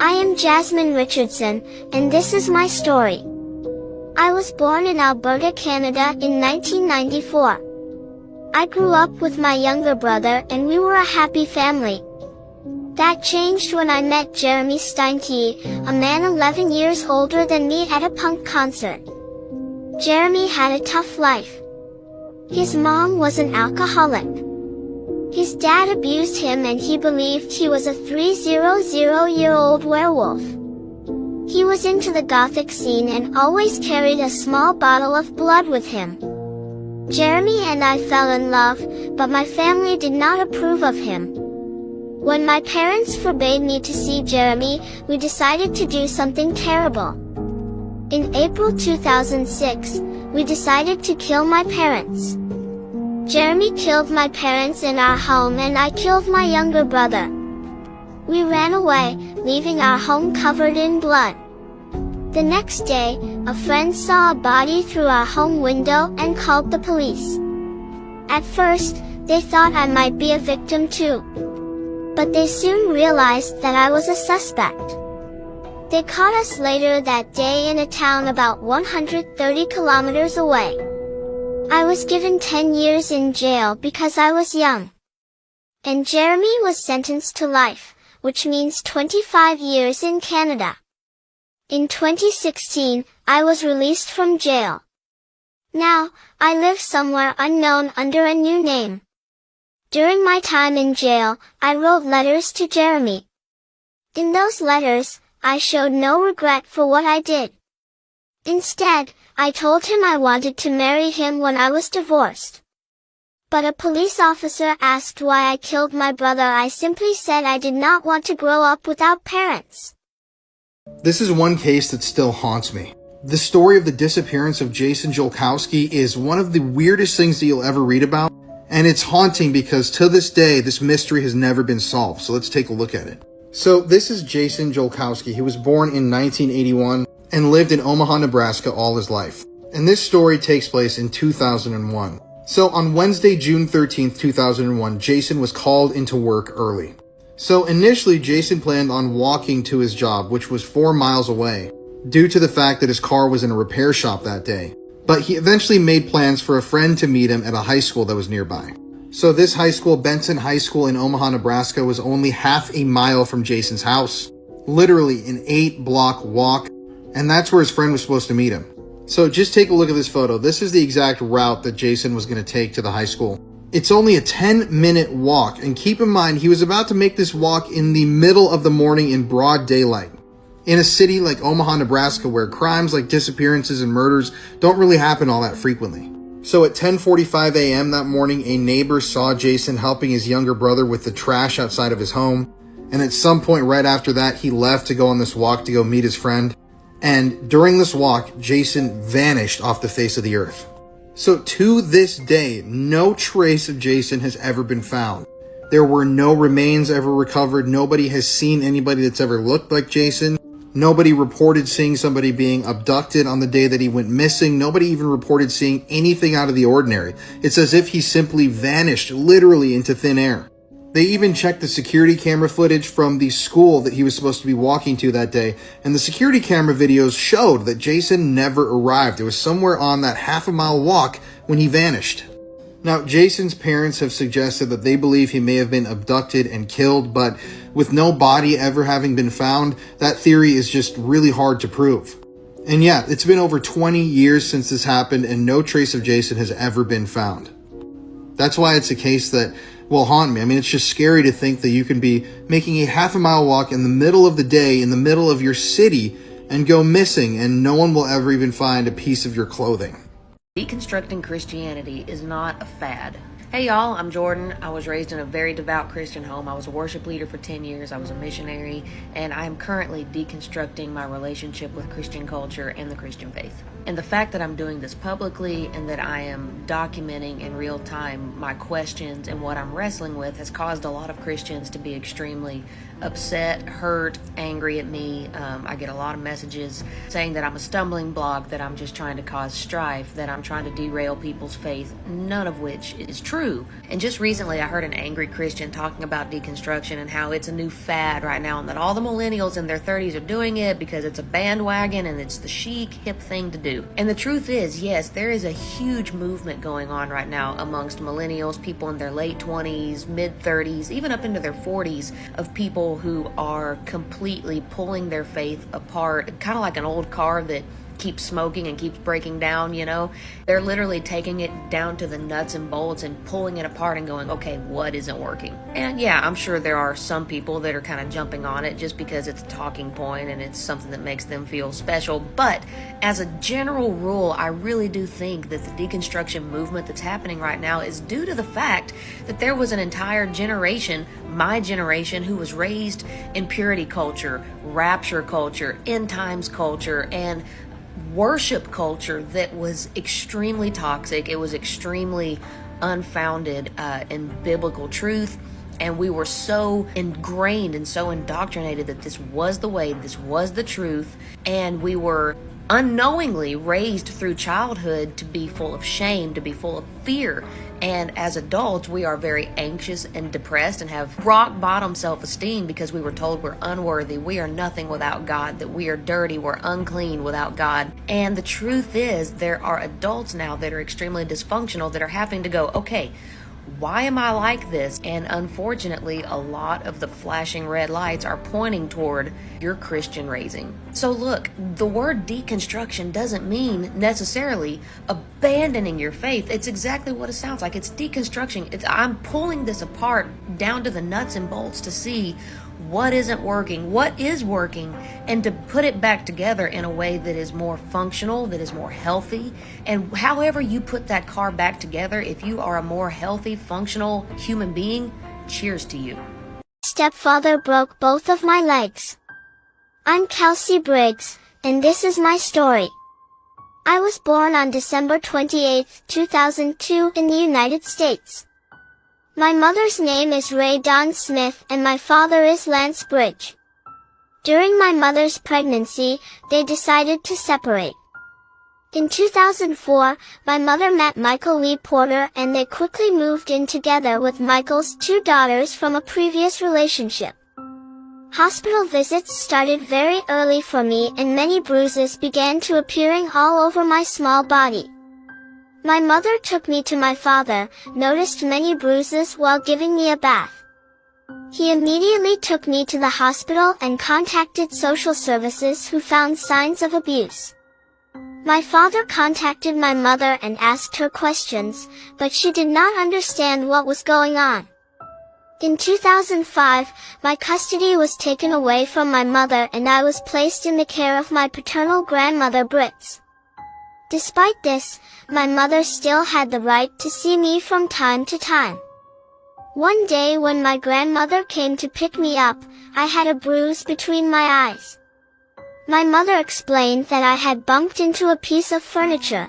I am Jasmine Richardson, and this is my story. I was born in Alberta, Canada in 1994. I grew up with my younger brother and we were a happy family. That changed when I met Jeremy Steinke, a man 11 years older than me, at a punk concert. Jeremy had a tough life. His mom was an alcoholic. His dad abused him and he believed he was a 300-year-old werewolf. He was into the gothic scene and always carried a small bottle of blood with him. Jeremy and I fell in love, but my family did not approve of him. When my parents forbade me to see Jeremy, we decided to do something terrible. In April 2006, we decided to kill my parents. Jeremy killed my parents in our home and I killed my younger brother. We ran away, leaving our home covered in blood. The next day, a friend saw a body through our home window and called the police. At first, they thought I might be a victim too. But they soon realized that I was a suspect. They caught us later that day in a town about 130 kilometers away. I was given 10 years in jail because I was young. And Jeremy was sentenced to life, which means 25 years in Canada. In 2016, I was released from jail. Now, I live somewhere unknown under a new name. During my time in jail, I wrote letters to Jeremy. In those letters, I showed no regret for what I did. Instead, I told him I wanted to marry him when I was divorced. But a police officer asked why I killed my brother. I simply said I did not want to grow up without parents. This is one case that still haunts me. The story of the disappearance of Jason Jolkowski is one of the weirdest things that you'll ever read about. And it's haunting because to this day, this mystery has never been solved. So let's take a look at it. So this is Jason Jolkowski. He was born in 1981 and lived in Omaha, Nebraska all his life. And this story takes place in 2001. So on Wednesday, June 13th, 2001, Jason was called into work early. So initially, Jason planned on walking to his job, which was 4 miles away. due to the fact that his car was in a repair shop that day. But he eventually made plans for a friend to meet him at a high school that was nearby. So this high school, Benson High School in Omaha, Nebraska, was only half a mile from Jason's house. Literally an 8-block walk, and that's where his friend was supposed to meet him. So just take a look at this photo. This is the exact route that Jason was going to take to the high school. It's only a 10-minute walk, and keep in mind, he was about to make this walk in the middle of the morning in broad daylight. In a city like Omaha, Nebraska, where crimes like disappearances and murders don't really happen all that frequently. So at 10:45 a.m. that morning, a neighbor saw Jason helping his younger brother with the trash outside of his home. And at some point right after that, he left to go on this walk to go meet his friend. And during this walk, Jason vanished off the face of the earth. So to this day, no trace of Jason has ever been found. There were no remains ever recovered. Nobody has seen anybody that's ever looked like Jason. Nobody reported seeing somebody being abducted on the day that he went missing. Nobody even reported seeing anything out of the ordinary. It's as if he simply vanished literally into thin air. They even checked the security camera footage from the school that he was supposed to be walking to that day, and the security camera videos showed that Jason never arrived. It was somewhere on that half-a-mile walk when he vanished. Now, Jason's parents have suggested that they believe he may have been abducted and killed, but with no body ever having been found, that theory is just really hard to prove. And yeah, it's been over 20 years since this happened, and no trace of Jason has ever been found. That's why it's a case that will haunt me. I mean, it's just scary to think that you can be making a half-a-mile walk in the middle of the day, in the middle of your city, and go missing, and no one will ever even find a piece of your clothing. Deconstructing Christianity is not a fad. Hey y'all, I'm Jordan. I was raised in a very devout Christian home. I was a worship leader for 10 years. I was a missionary, and I am currently deconstructing my relationship with Christian culture and the Christian faith. And the fact that I'm doing this publicly and that I am documenting in real time my questions and what I'm wrestling with has caused a lot of Christians to be extremely upset, hurt, angry at me. I get a lot of messages saying that I'm a stumbling block, that I'm just trying to cause strife, that I'm trying to derail people's faith, none of which is true. And just recently I heard an angry Christian talking about deconstruction and how it's a new fad right now and that all the millennials in their 30s are doing it because it's a bandwagon and it's the chic, hip thing to do. And the truth is, yes, there is a huge movement going on right now amongst millennials, people in their late 20s, mid 30s, even up into their 40s, of people who are completely pulling their faith apart, kind of like an old car that keeps smoking and keeps breaking down, you know. They're literally taking it down to the nuts and bolts and pulling it apart and going, okay, what isn't working? And yeah, I'm sure there are some people that are kind of jumping on it just because it's a talking point and it's something that makes them feel special. But as a general rule, I really do think that the deconstruction movement that's happening right now is due to the fact that there was an entire generation, my generation, who was raised in purity culture, rapture culture, end times culture, and worship culture that was extremely toxic. It was extremely unfounded in biblical truth, and we were so ingrained and so indoctrinated that this was the way, this was the truth, and we were unknowingly raised through childhood to be full of shame, to be full of fear. And as adults, we are very anxious and depressed and have rock bottom self-esteem because we were told we're unworthy, we are nothing without God, that we are dirty, we're unclean without God. And the truth is, there are adults now that are extremely dysfunctional that are having to go, okay, why am I like this? And unfortunately, a lot of the flashing red lights are pointing toward your Christian raising. So look, the word deconstruction doesn't mean necessarily abandoning your faith. It's exactly what it sounds like. It's deconstruction. I'm pulling this apart down to the nuts and bolts to see what isn't working, what is working, and to put it back together in a way that is more functional, that is more healthy. And however you put that car back together, if you are a more healthy, functional human being, cheers to you. Stepfather broke both of my legs. I'm Kelsey Briggs, and this is my story. I was born on December 28, 2002 in the United States. My mother's name is Ray Dawn Smith and my father is Lance Bridge. During my mother's pregnancy, they decided to separate. In 2004, my mother met Michael Lee Porter and they quickly moved in together with Michael's 2 daughters from a previous relationship. Hospital visits started very early for me and many bruises began to appearing all over my small body. My mother took me to my father, noticed many bruises while giving me a bath. He immediately took me to the hospital and contacted social services who found signs of abuse. My father contacted my mother and asked her questions, but she did not understand what was going on. In 2005, my custody was taken away from my mother and I was placed in the care of my paternal grandmother Brits. Despite this, my mother still had the right to see me from time to time. One day when my grandmother came to pick me up, I had a bruise between my eyes. My mother explained that I had bumped into a piece of furniture.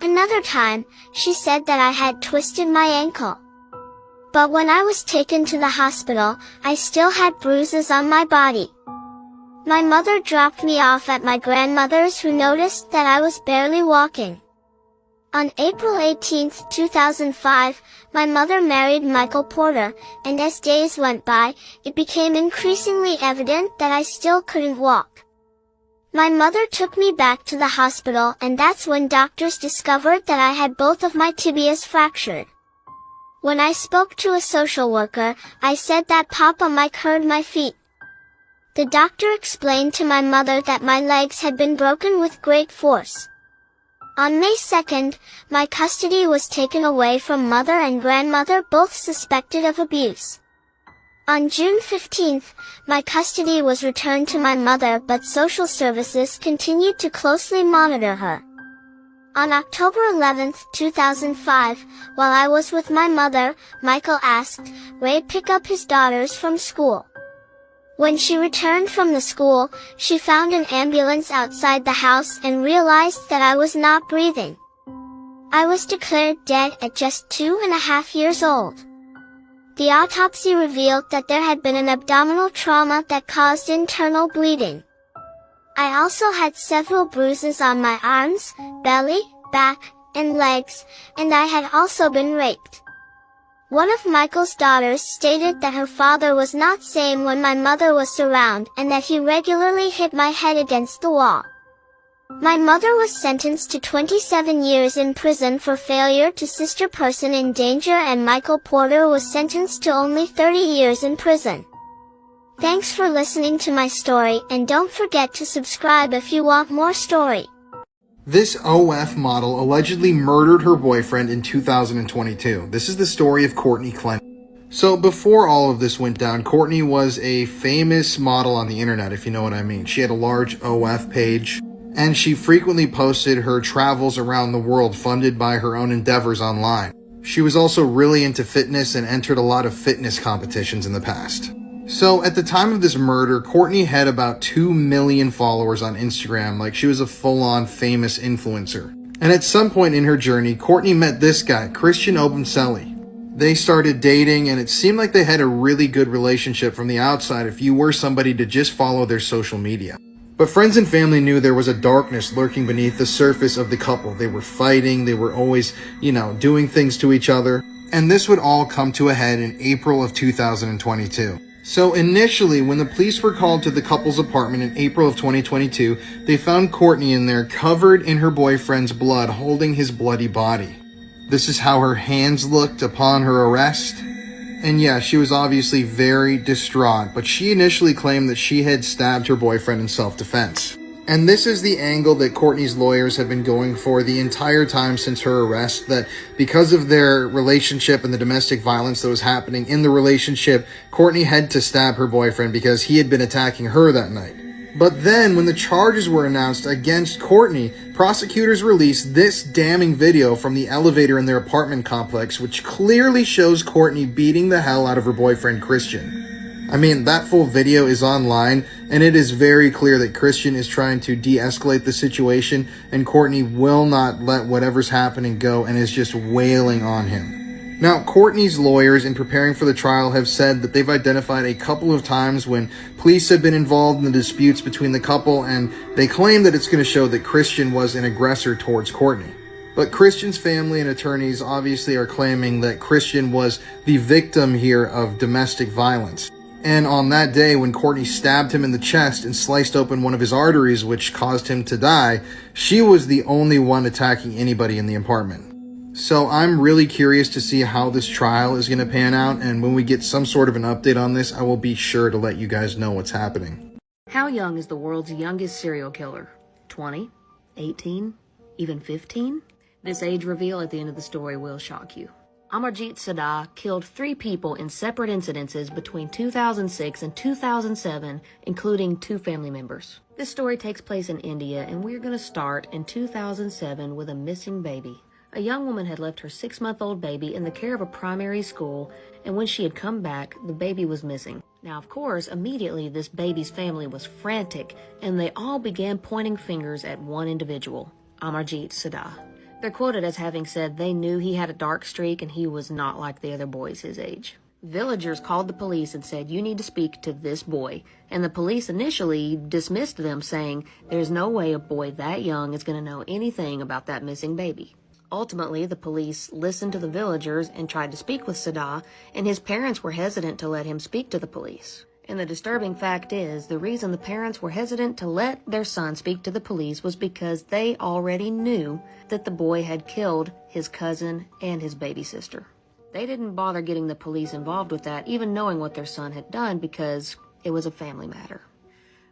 Another time, she said that I had twisted my ankle. But when I was taken to the hospital, I still had bruises on my body. My mother dropped me off at my grandmother's, who noticed that I was barely walking. On April 18, 2005, my mother married Michael Porter, and as days went by, it became increasingly evident that I still couldn't walk. My mother took me back to the hospital, and that's when doctors discovered that I had both of my tibias fractured. When I spoke to a social worker, I said that Papa might hurt my feet. The doctor explained to my mother that my legs had been broken with great force. On May 2nd, my custody was taken away from mother and grandmother, both suspected of abuse. On June 15th, my custody was returned to my mother, but social services continued to closely monitor her. On October 11, 2005, while I was with my mother, Michael asked Ray to pick up his daughters from school. When she returned from the school, she found an ambulance outside the house and realized that I was not breathing. I was declared dead at just 2.5 years old. The autopsy revealed that there had been an abdominal trauma that caused internal bleeding. I also had several bruises on my arms, belly, back, and legs, and I had also been raped. One of Michael's daughters stated that her father was not sane when my mother was around and that he regularly hit my head against the wall. My mother was sentenced to 27 years in prison for failure to sister person in danger, and Michael Porter was sentenced to only 30 years in prison. Thanks for listening to my story, and don't forget to subscribe if you want more story. This OF model allegedly murdered her boyfriend in 2022. This is the story of Courtney Clinton. So before all of this went down, Courtney was a famous model on the internet, if you know what I mean. She had a large OF page, and she frequently posted her travels around the world funded by her own endeavors online. She was also really into fitness and entered a lot of fitness competitions in the past. So at the time of this murder, Courtney had about 2 million followers on Instagram, like she was a full-on famous influencer. And at some point in her journey, Courtney met this guy, Christian Obinselli. They started dating, and it seemed like they had a really good relationship from the outside if you were somebody to just follow their social media. But friends and family knew there was a darkness lurking beneath the surface of the couple. They were fighting, they were always, doing things to each other. And this would all come to a head in April of 2022. So initially, when the police were called to the couple's apartment in April of 2022, they found Courtney in there covered in her boyfriend's blood, holding his bloody body. This is how her hands looked upon her arrest. And yeah, she was obviously very distraught, but she initially claimed that she had stabbed her boyfriend in self-defense. And this is the angle that Courtney's lawyers have been going for the entire time since her arrest, that because of their relationship and the domestic violence that was happening in the relationship, Courtney had to stab her boyfriend because he had been attacking her that night. But then, when the charges were announced against Courtney, prosecutors released this damning video from the elevator in their apartment complex, which clearly shows Courtney beating the hell out of her boyfriend Christian. I mean, that full video is online, and it is very clear that Christian is trying to de-escalate the situation, and Courtney will not let whatever's happening go and is just wailing on him. Now, Courtney's lawyers, in preparing for the trial, have said that they've identified a couple of times when police have been involved in the disputes between the couple, and they claim that it's going to show that Christian was an aggressor towards Courtney. But Christian's family and attorneys obviously are claiming that Christian was the victim here of domestic violence. And on that day, when Courtney stabbed him in the chest and sliced open one of his arteries, which caused him to die, she was the only one attacking anybody in the apartment. So I'm really curious to see how this trial is going to pan out, and when we get some sort of an update on this, I will be sure to let you guys know what's happening. How young is the world's youngest serial killer? 20? 18? Even 15? This age reveal at the end of the story will shock you. Amarjit Saddah killed 3 people in separate incidences between 2006 and 2007, including 2 family members. This story takes place in India, and we're going to start in 2007 with a missing baby. A young woman had left her 6-month-old baby in the care of a primary school, and when she had come back, the baby was missing. Now, of course, immediately this baby's family was frantic, and they all began pointing fingers at one individual, Amarjit Saddah. They're quoted as having said they knew he had a dark streak and he was not like the other boys his age. Villagers called the police and said, "You need to speak to this boy." And the police initially dismissed them, saying, "There's no way a boy that young is going to know anything about that missing baby." Ultimately, the police listened to the villagers and tried to speak with Saddah, and his parents were hesitant to let him speak to the police. And the disturbing fact is, the reason the parents were hesitant to let their son speak to the police was because they already knew that the boy had killed his cousin and his baby sister. They didn't bother getting the police involved with that, even knowing what their son had done, because it was a family matter.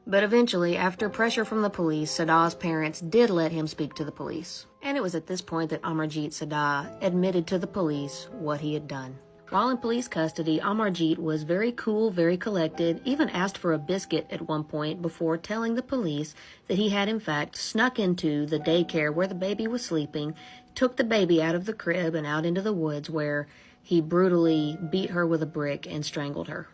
But eventually, after pressure from the police, Saddah's parents did let him speak to the police. And it was at this point that Amarjit Saddah admitted to the police what he had done. While in police custody, Amarjit was very cool, very collected, even asked for a biscuit at one point before telling the police that he had in fact snuck into the daycare where the baby was sleeping, took the baby out of the crib and out into the woods where he brutally beat her with a brick and strangled her.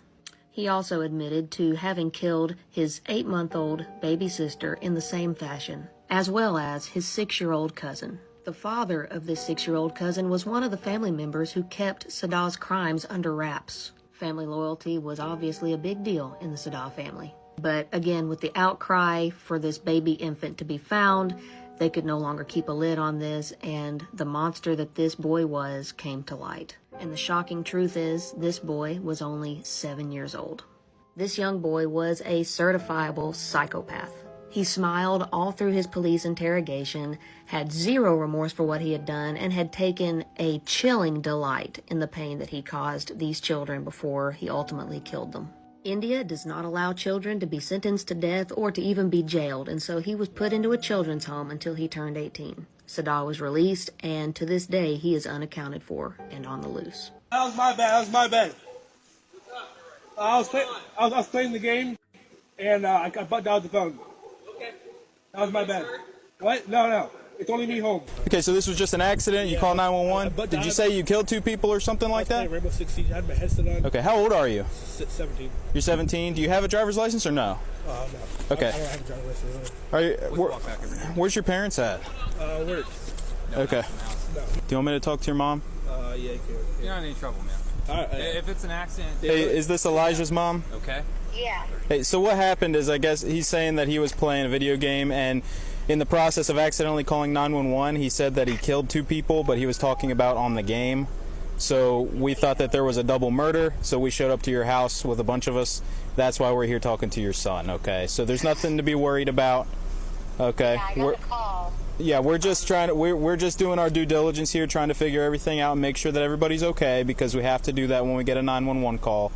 He also admitted to having killed his 8-month-old baby sister in the same fashion, as well as his 6-year-old cousin. The father of this 6-year-old cousin was one of the family members who kept Saddah's crimes under wraps. Family loyalty was obviously a big deal in the Saddah family. But again, with the outcry for this baby infant to be found, they could no longer keep a lid on this, and the monster that this boy was came to light. And the shocking truth is, this boy was only 7 years old. This young boy was a certifiable psychopath. He smiled all through his police interrogation, had zero remorse for what he had done, and had taken a chilling delight in the pain that he caused these children before he ultimately killed them. India does not allow children to be sentenced to death or to even be jailed, and so he was put into a children's home until he turned 18. Saddah was released, and to this day, he is unaccounted for and on the loose. That was my bad. I was playing the game, and I got butt down the phone. That was my bad. What? No. It's only me home. Okay, so this was just an accident. You call 911. Did you say you killed 2 people or something like that? Rainbow 16. I had my headset on. Okay, how old are you? 17. You're 17. Do you have a driver's license or no? No. Okay. I don't have a driver's license. Are you? Where's your parents at? Work. Okay. No. Do you want me to talk to your mom? Yeah, you can. You're not in any trouble, man. All right. If it's an accident... Hey, is this Elijah's mom? Okay. Yeah. Hey, so what happened is, I guess he's saying that he was playing a video game, and in the process of accidentally calling 911, he said that he killed 2 people, but he was talking about on the game. So we thought that there was a double murder, so we showed up to your house with a bunch of us. That's why we're here talking to your son, okay? So there's nothing to be worried about, okay? Yeah, I got a call. Yeah, we're just trying to, we're just doing our due diligence here, trying to figure everything out and make sure that everybody's okay, because we have to do that when we get a 911 call.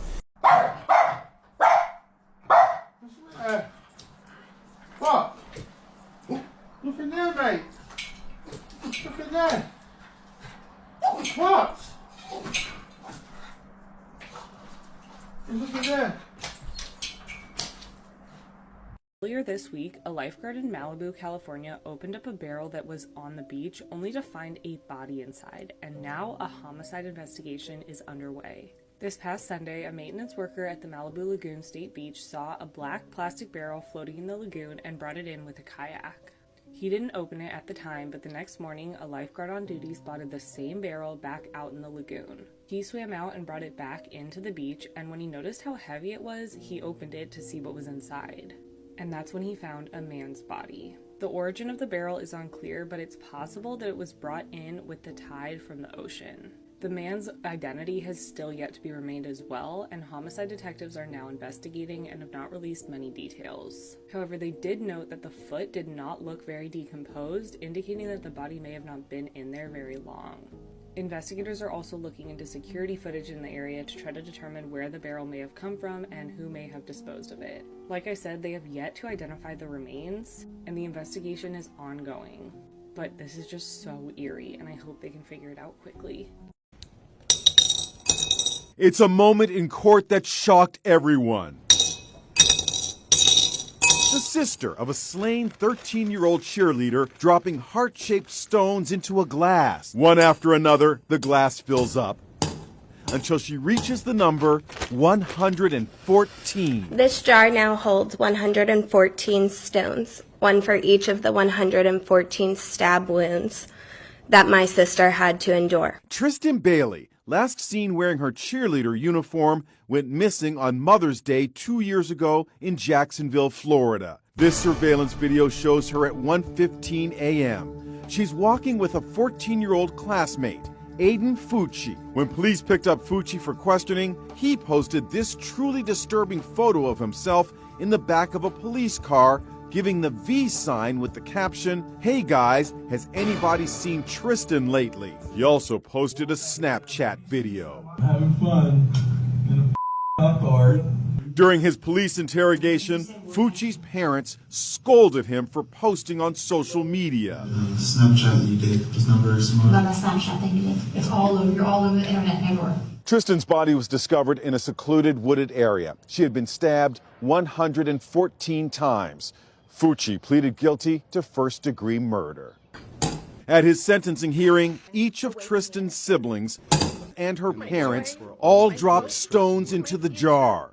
What? Look in there, mate. Look in there. What? Look in there. Earlier this week, a lifeguard in Malibu, California opened up a barrel that was on the beach only to find a body inside, and now a homicide investigation is underway. This past Sunday, a maintenance worker at the Malibu Lagoon State Beach saw a black plastic barrel floating in the lagoon and brought it in with a kayak. He didn't open it at the time, but the next morning, a lifeguard on duty spotted the same barrel back out in the lagoon. He swam out and brought it back into the beach, and when he noticed how heavy it was, he opened it to see what was inside. And that's when he found a man's body. The origin of the barrel is unclear, but it's possible that it was brought in with the tide from the ocean. The man's identity has still yet to be remained as well, and homicide detectives are now investigating and have not released many details. However, they did note that the foot did not look very decomposed, indicating that the body may have not been in there very long. Investigators are also looking into security footage in the area to try to determine where the barrel may have come from and who may have disposed of it. Like I said, they have yet to identify the remains, and the investigation is ongoing. But this is just so eerie, and I hope they can figure it out quickly. It's a moment in court that shocked everyone. The sister of a slain 13-year-old cheerleader dropping heart-shaped stones into a glass. One after another, the glass fills up until she reaches the number 114. This jar now holds 114 stones, one for each of the 114 stab wounds that my sister had to endure. Tristan Bailey, last seen wearing her cheerleader uniform, went missing on Mother's Day 2 years ago in Jacksonville, Florida. This surveillance video shows her at 1:15 a.m. She's walking with a 14-year-old classmate, Aiden Fucci. When police picked up Fucci for questioning, he posted this truly disturbing photo of himself in the back of a police car, giving the V sign with the caption, "Hey guys, has anybody seen Tristan lately?" He also posted a Snapchat video. I'm having fun in a car. During his police interrogation, Fucci's parents scolded him for posting on social media. Snapchat that you did was not very smart. Not a Snapchat thing you did. It's all over. You're all over the internet and everywhere. Tristan's body was discovered in a secluded wooded area. She had been stabbed 114 times. Fucci pleaded guilty to first-degree murder. At his sentencing hearing, each of Tristan's siblings and her parents all dropped stones into the jar.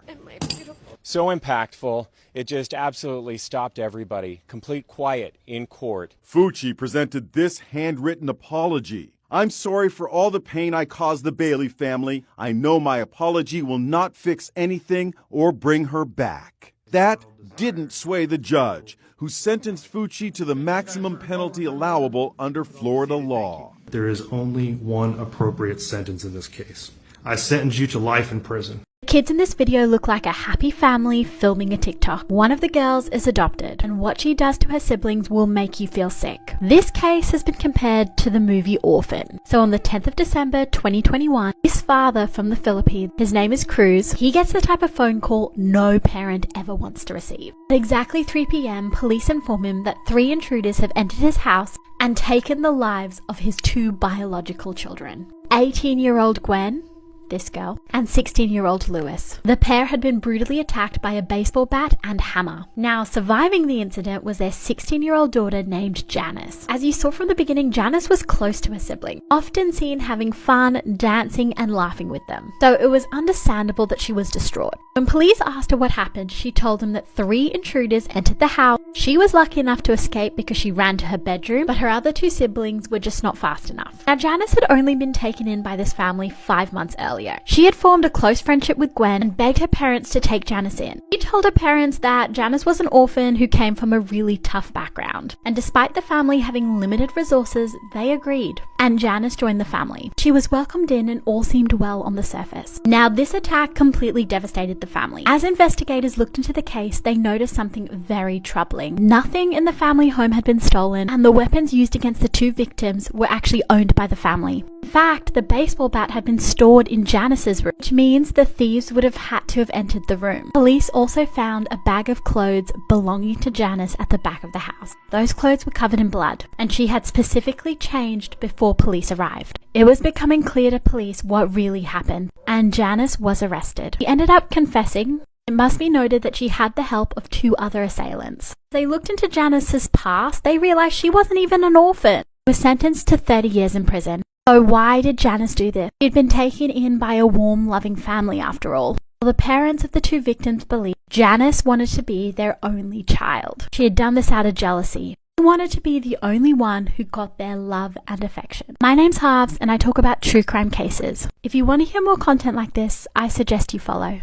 So impactful, it just absolutely stopped everybody. Complete quiet in court. Fucci presented this handwritten apology. "I'm sorry for all the pain I caused the Bailey family. I know my apology will not fix anything or bring her back." That didn't sway the judge, who sentenced Fucci to the maximum penalty allowable under Florida law. There is only one appropriate sentence in this case. I sentence you to life in prison. The kids in this video look like a happy family filming a TikTok. One of the girls is adopted, and what she does to her siblings will make you feel sick. This case has been compared to the movie Orphan. So on the 10th of December 2021, his father from the Philippines, his name is Cruz, he gets the type of phone call no parent ever wants to receive. At exactly 3 p.m, police inform him that 3 intruders have entered his house and taken the lives of his 2 biological children. 18-year-old Gwen, this girl, and 16-year-old Lewis. The pair had been brutally attacked by a baseball bat and hammer. Now, surviving the incident was their 16-year-old daughter named Janice. As you saw from the beginning, Janice was close to her sibling, often seen having fun, dancing, and laughing with them. So it was understandable that she was distraught. When police asked her what happened, she told them that 3 intruders entered the house. She was lucky enough to escape because she ran to her bedroom, but her other 2 siblings were just not fast enough. Now, Janice had only been taken in by this family 5 months earlier. She had formed a close friendship with Gwen and begged her parents to take Janice in. She told her parents that Janice was an orphan who came from a really tough background. And despite the family having limited resources, they agreed. And Janice joined the family. She was welcomed in and all seemed well on the surface. Now, this attack completely devastated the family. As investigators looked into the case, they noticed something very troubling. Nothing in the family home had been stolen, and the weapons used against the 2 victims were actually owned by the family. In fact, the baseball bat had been stored in Janice's room, which means the thieves would have had to have entered the room. Police also found a bag of clothes belonging to Janice at the back of the house. Those clothes were covered in blood, and she had specifically changed before police arrived. It was becoming clear to police what really happened, and Janice was arrested. She ended up confessing. It must be noted that she had the help of 2 other assailants. As they looked into Janice's past, they realized she wasn't even an orphan. She was sentenced to 30 years in prison. So why did Janice do this? She'd been taken in by a warm, loving family after all. Well, the parents of the 2 victims believed Janice wanted to be their only child. She had done this out of jealousy. She wanted to be the only one who got their love and affection. My name's Harves, and I talk about true crime cases. If you want to hear more content like this, I suggest you follow.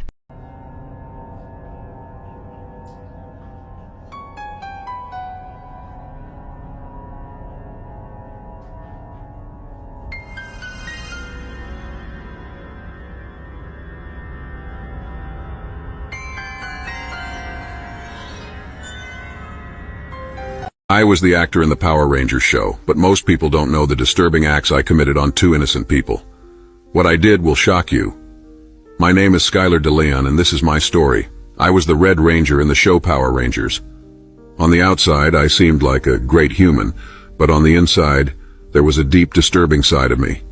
I was the actor in the Power Rangers show, but most people don't know the disturbing acts I committed on 2 innocent people. What I did will shock you. My name is Skylar DeLeon, and this is my story. I was the Red Ranger in the show Power Rangers. On the outside, I seemed like a great human, but on the inside, there was a deep, disturbing side of me.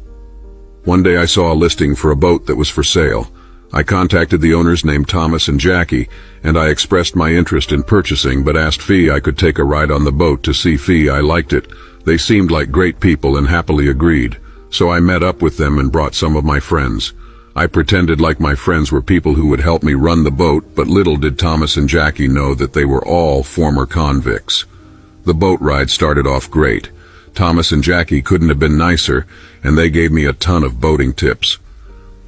One day I saw a listing for a boat that was for sale. I contacted the owners named Thomas and Jackie, and I expressed my interest in purchasing, but asked Fee I could take a ride on the boat to see Fee I liked it. They seemed like great people and happily agreed, so I met up with them and brought some of my friends. I pretended like my friends were people who would help me run the boat, but little did Thomas and Jackie know that they were all former convicts. The boat ride started off great. Thomas and Jackie couldn't have been nicer, and they gave me a ton of boating tips.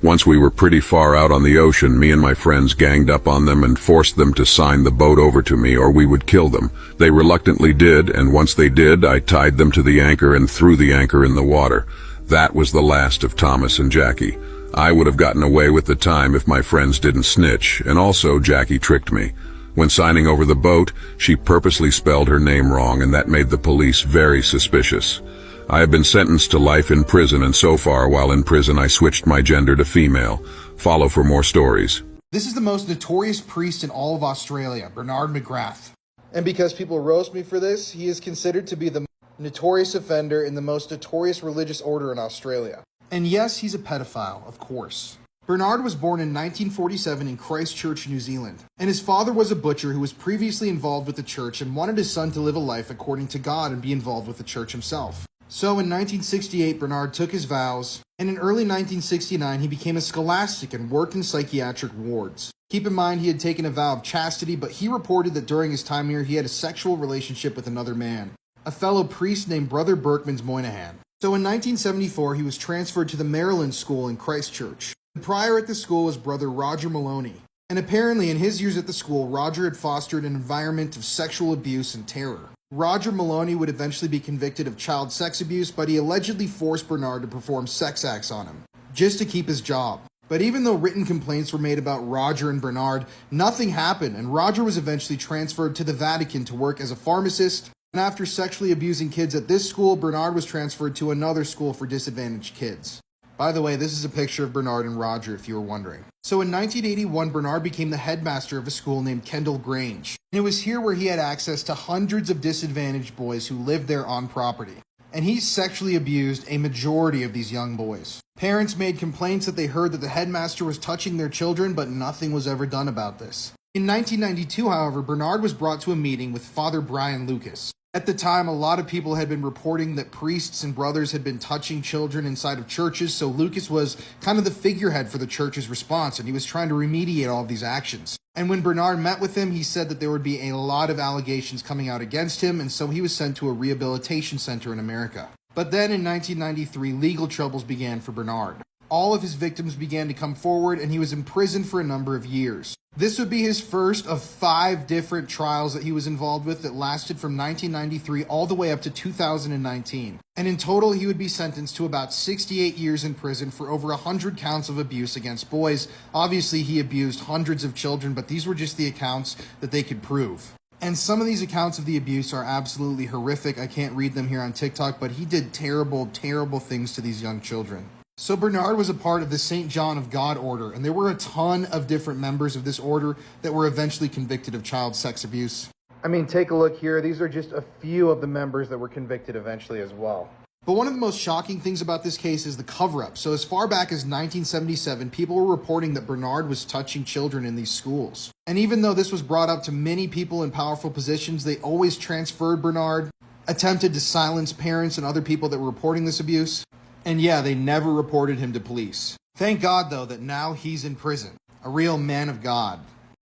Once we were pretty far out on the ocean, me and my friends ganged up on them and forced them to sign the boat over to me or we would kill them. They reluctantly did, and once they did, I tied them to the anchor and threw the anchor in the water. That was the last of Thomas and Jackie. I would have gotten away with the time if my friends didn't snitch, and also Jackie tricked me. When signing over the boat, she purposely spelled her name wrong, and that made the police very suspicious. I have been sentenced to life in prison, and so far while in prison I switched my gender to female. Follow for more stories. This is the most notorious priest in all of Australia, Bernard McGrath. And because people roast me for this, he is considered to be the notorious offender in the most notorious religious order in Australia. And yes, he's a pedophile, of course. Bernard was born in 1947 in Christchurch, New Zealand, and his father was a butcher who was previously involved with the church and wanted his son to live a life according to God and be involved with the church himself. So in 1968, Bernard took his vows, and in early 1969, he became a scholastic and worked in psychiatric wards. Keep in mind, he had taken a vow of chastity, but he reported that during his time here, he had a sexual relationship with another man, a fellow priest named Brother Berkmans Moynihan. So in 1974, he was transferred to the Maryland School in Christchurch. The prior at the school was Brother Roger Maloney, and apparently in his years at the school, Roger had fostered an environment of sexual abuse and terror. Roger Maloney would eventually be convicted of child sex abuse, but he allegedly forced Bernard to perform sex acts on him, just to keep his job. But even though written complaints were made about Roger and Bernard, nothing happened, and Roger was eventually transferred to the Vatican to work as a pharmacist. And after sexually abusing kids at this school, Bernard was transferred to another school for disadvantaged kids. By the way, this is a picture of Bernard and Roger, if you were wondering. So in 1981, Bernard became the headmaster of a school named Kendall Grange. And it was here where he had access to hundreds of disadvantaged boys who lived there on property. And he sexually abused a majority of these young boys. Parents made complaints that they heard that the headmaster was touching their children, but nothing was ever done about this. In 1992, however, Bernard was brought to a meeting with Father Brian Lucas. At the time, a lot of people had been reporting that priests and brothers had been touching children inside of churches, so Lucas was kind of the figurehead for the church's response, and he was trying to remediate all of these actions. And when Bernard met with him, he said that there would be a lot of allegations coming out against him, and so he was sent to a rehabilitation center in America. But then in 1993, legal troubles began for Bernard. All of his victims began to come forward, and he was imprisoned for a number of years. This would be his first of 5 different trials that he was involved with that lasted from 1993 all the way up to 2019. And in total, he would be sentenced to about 68 years in prison for over 100 counts of abuse against boys. Obviously, he abused hundreds of children, but these were just the accounts that they could prove. And some of these accounts of the abuse are absolutely horrific. I can't read them here on TikTok, but he did terrible, terrible things to these young children. So Bernard was a part of the St. John of God order, and there were a ton of different members of this order that were eventually convicted of child sex abuse. I mean, take a look here. These are just a few of the members that were convicted eventually as well. But one of the most shocking things about this case is the cover-up. So as far back as 1977, people were reporting that Bernard was touching children in these schools. And even though this was brought up to many people in powerful positions, they always transferred Bernard, attempted to silence parents and other people that were reporting this abuse. And yeah, they never reported him to police. Thank God, though, that now he's in prison. A real man of God.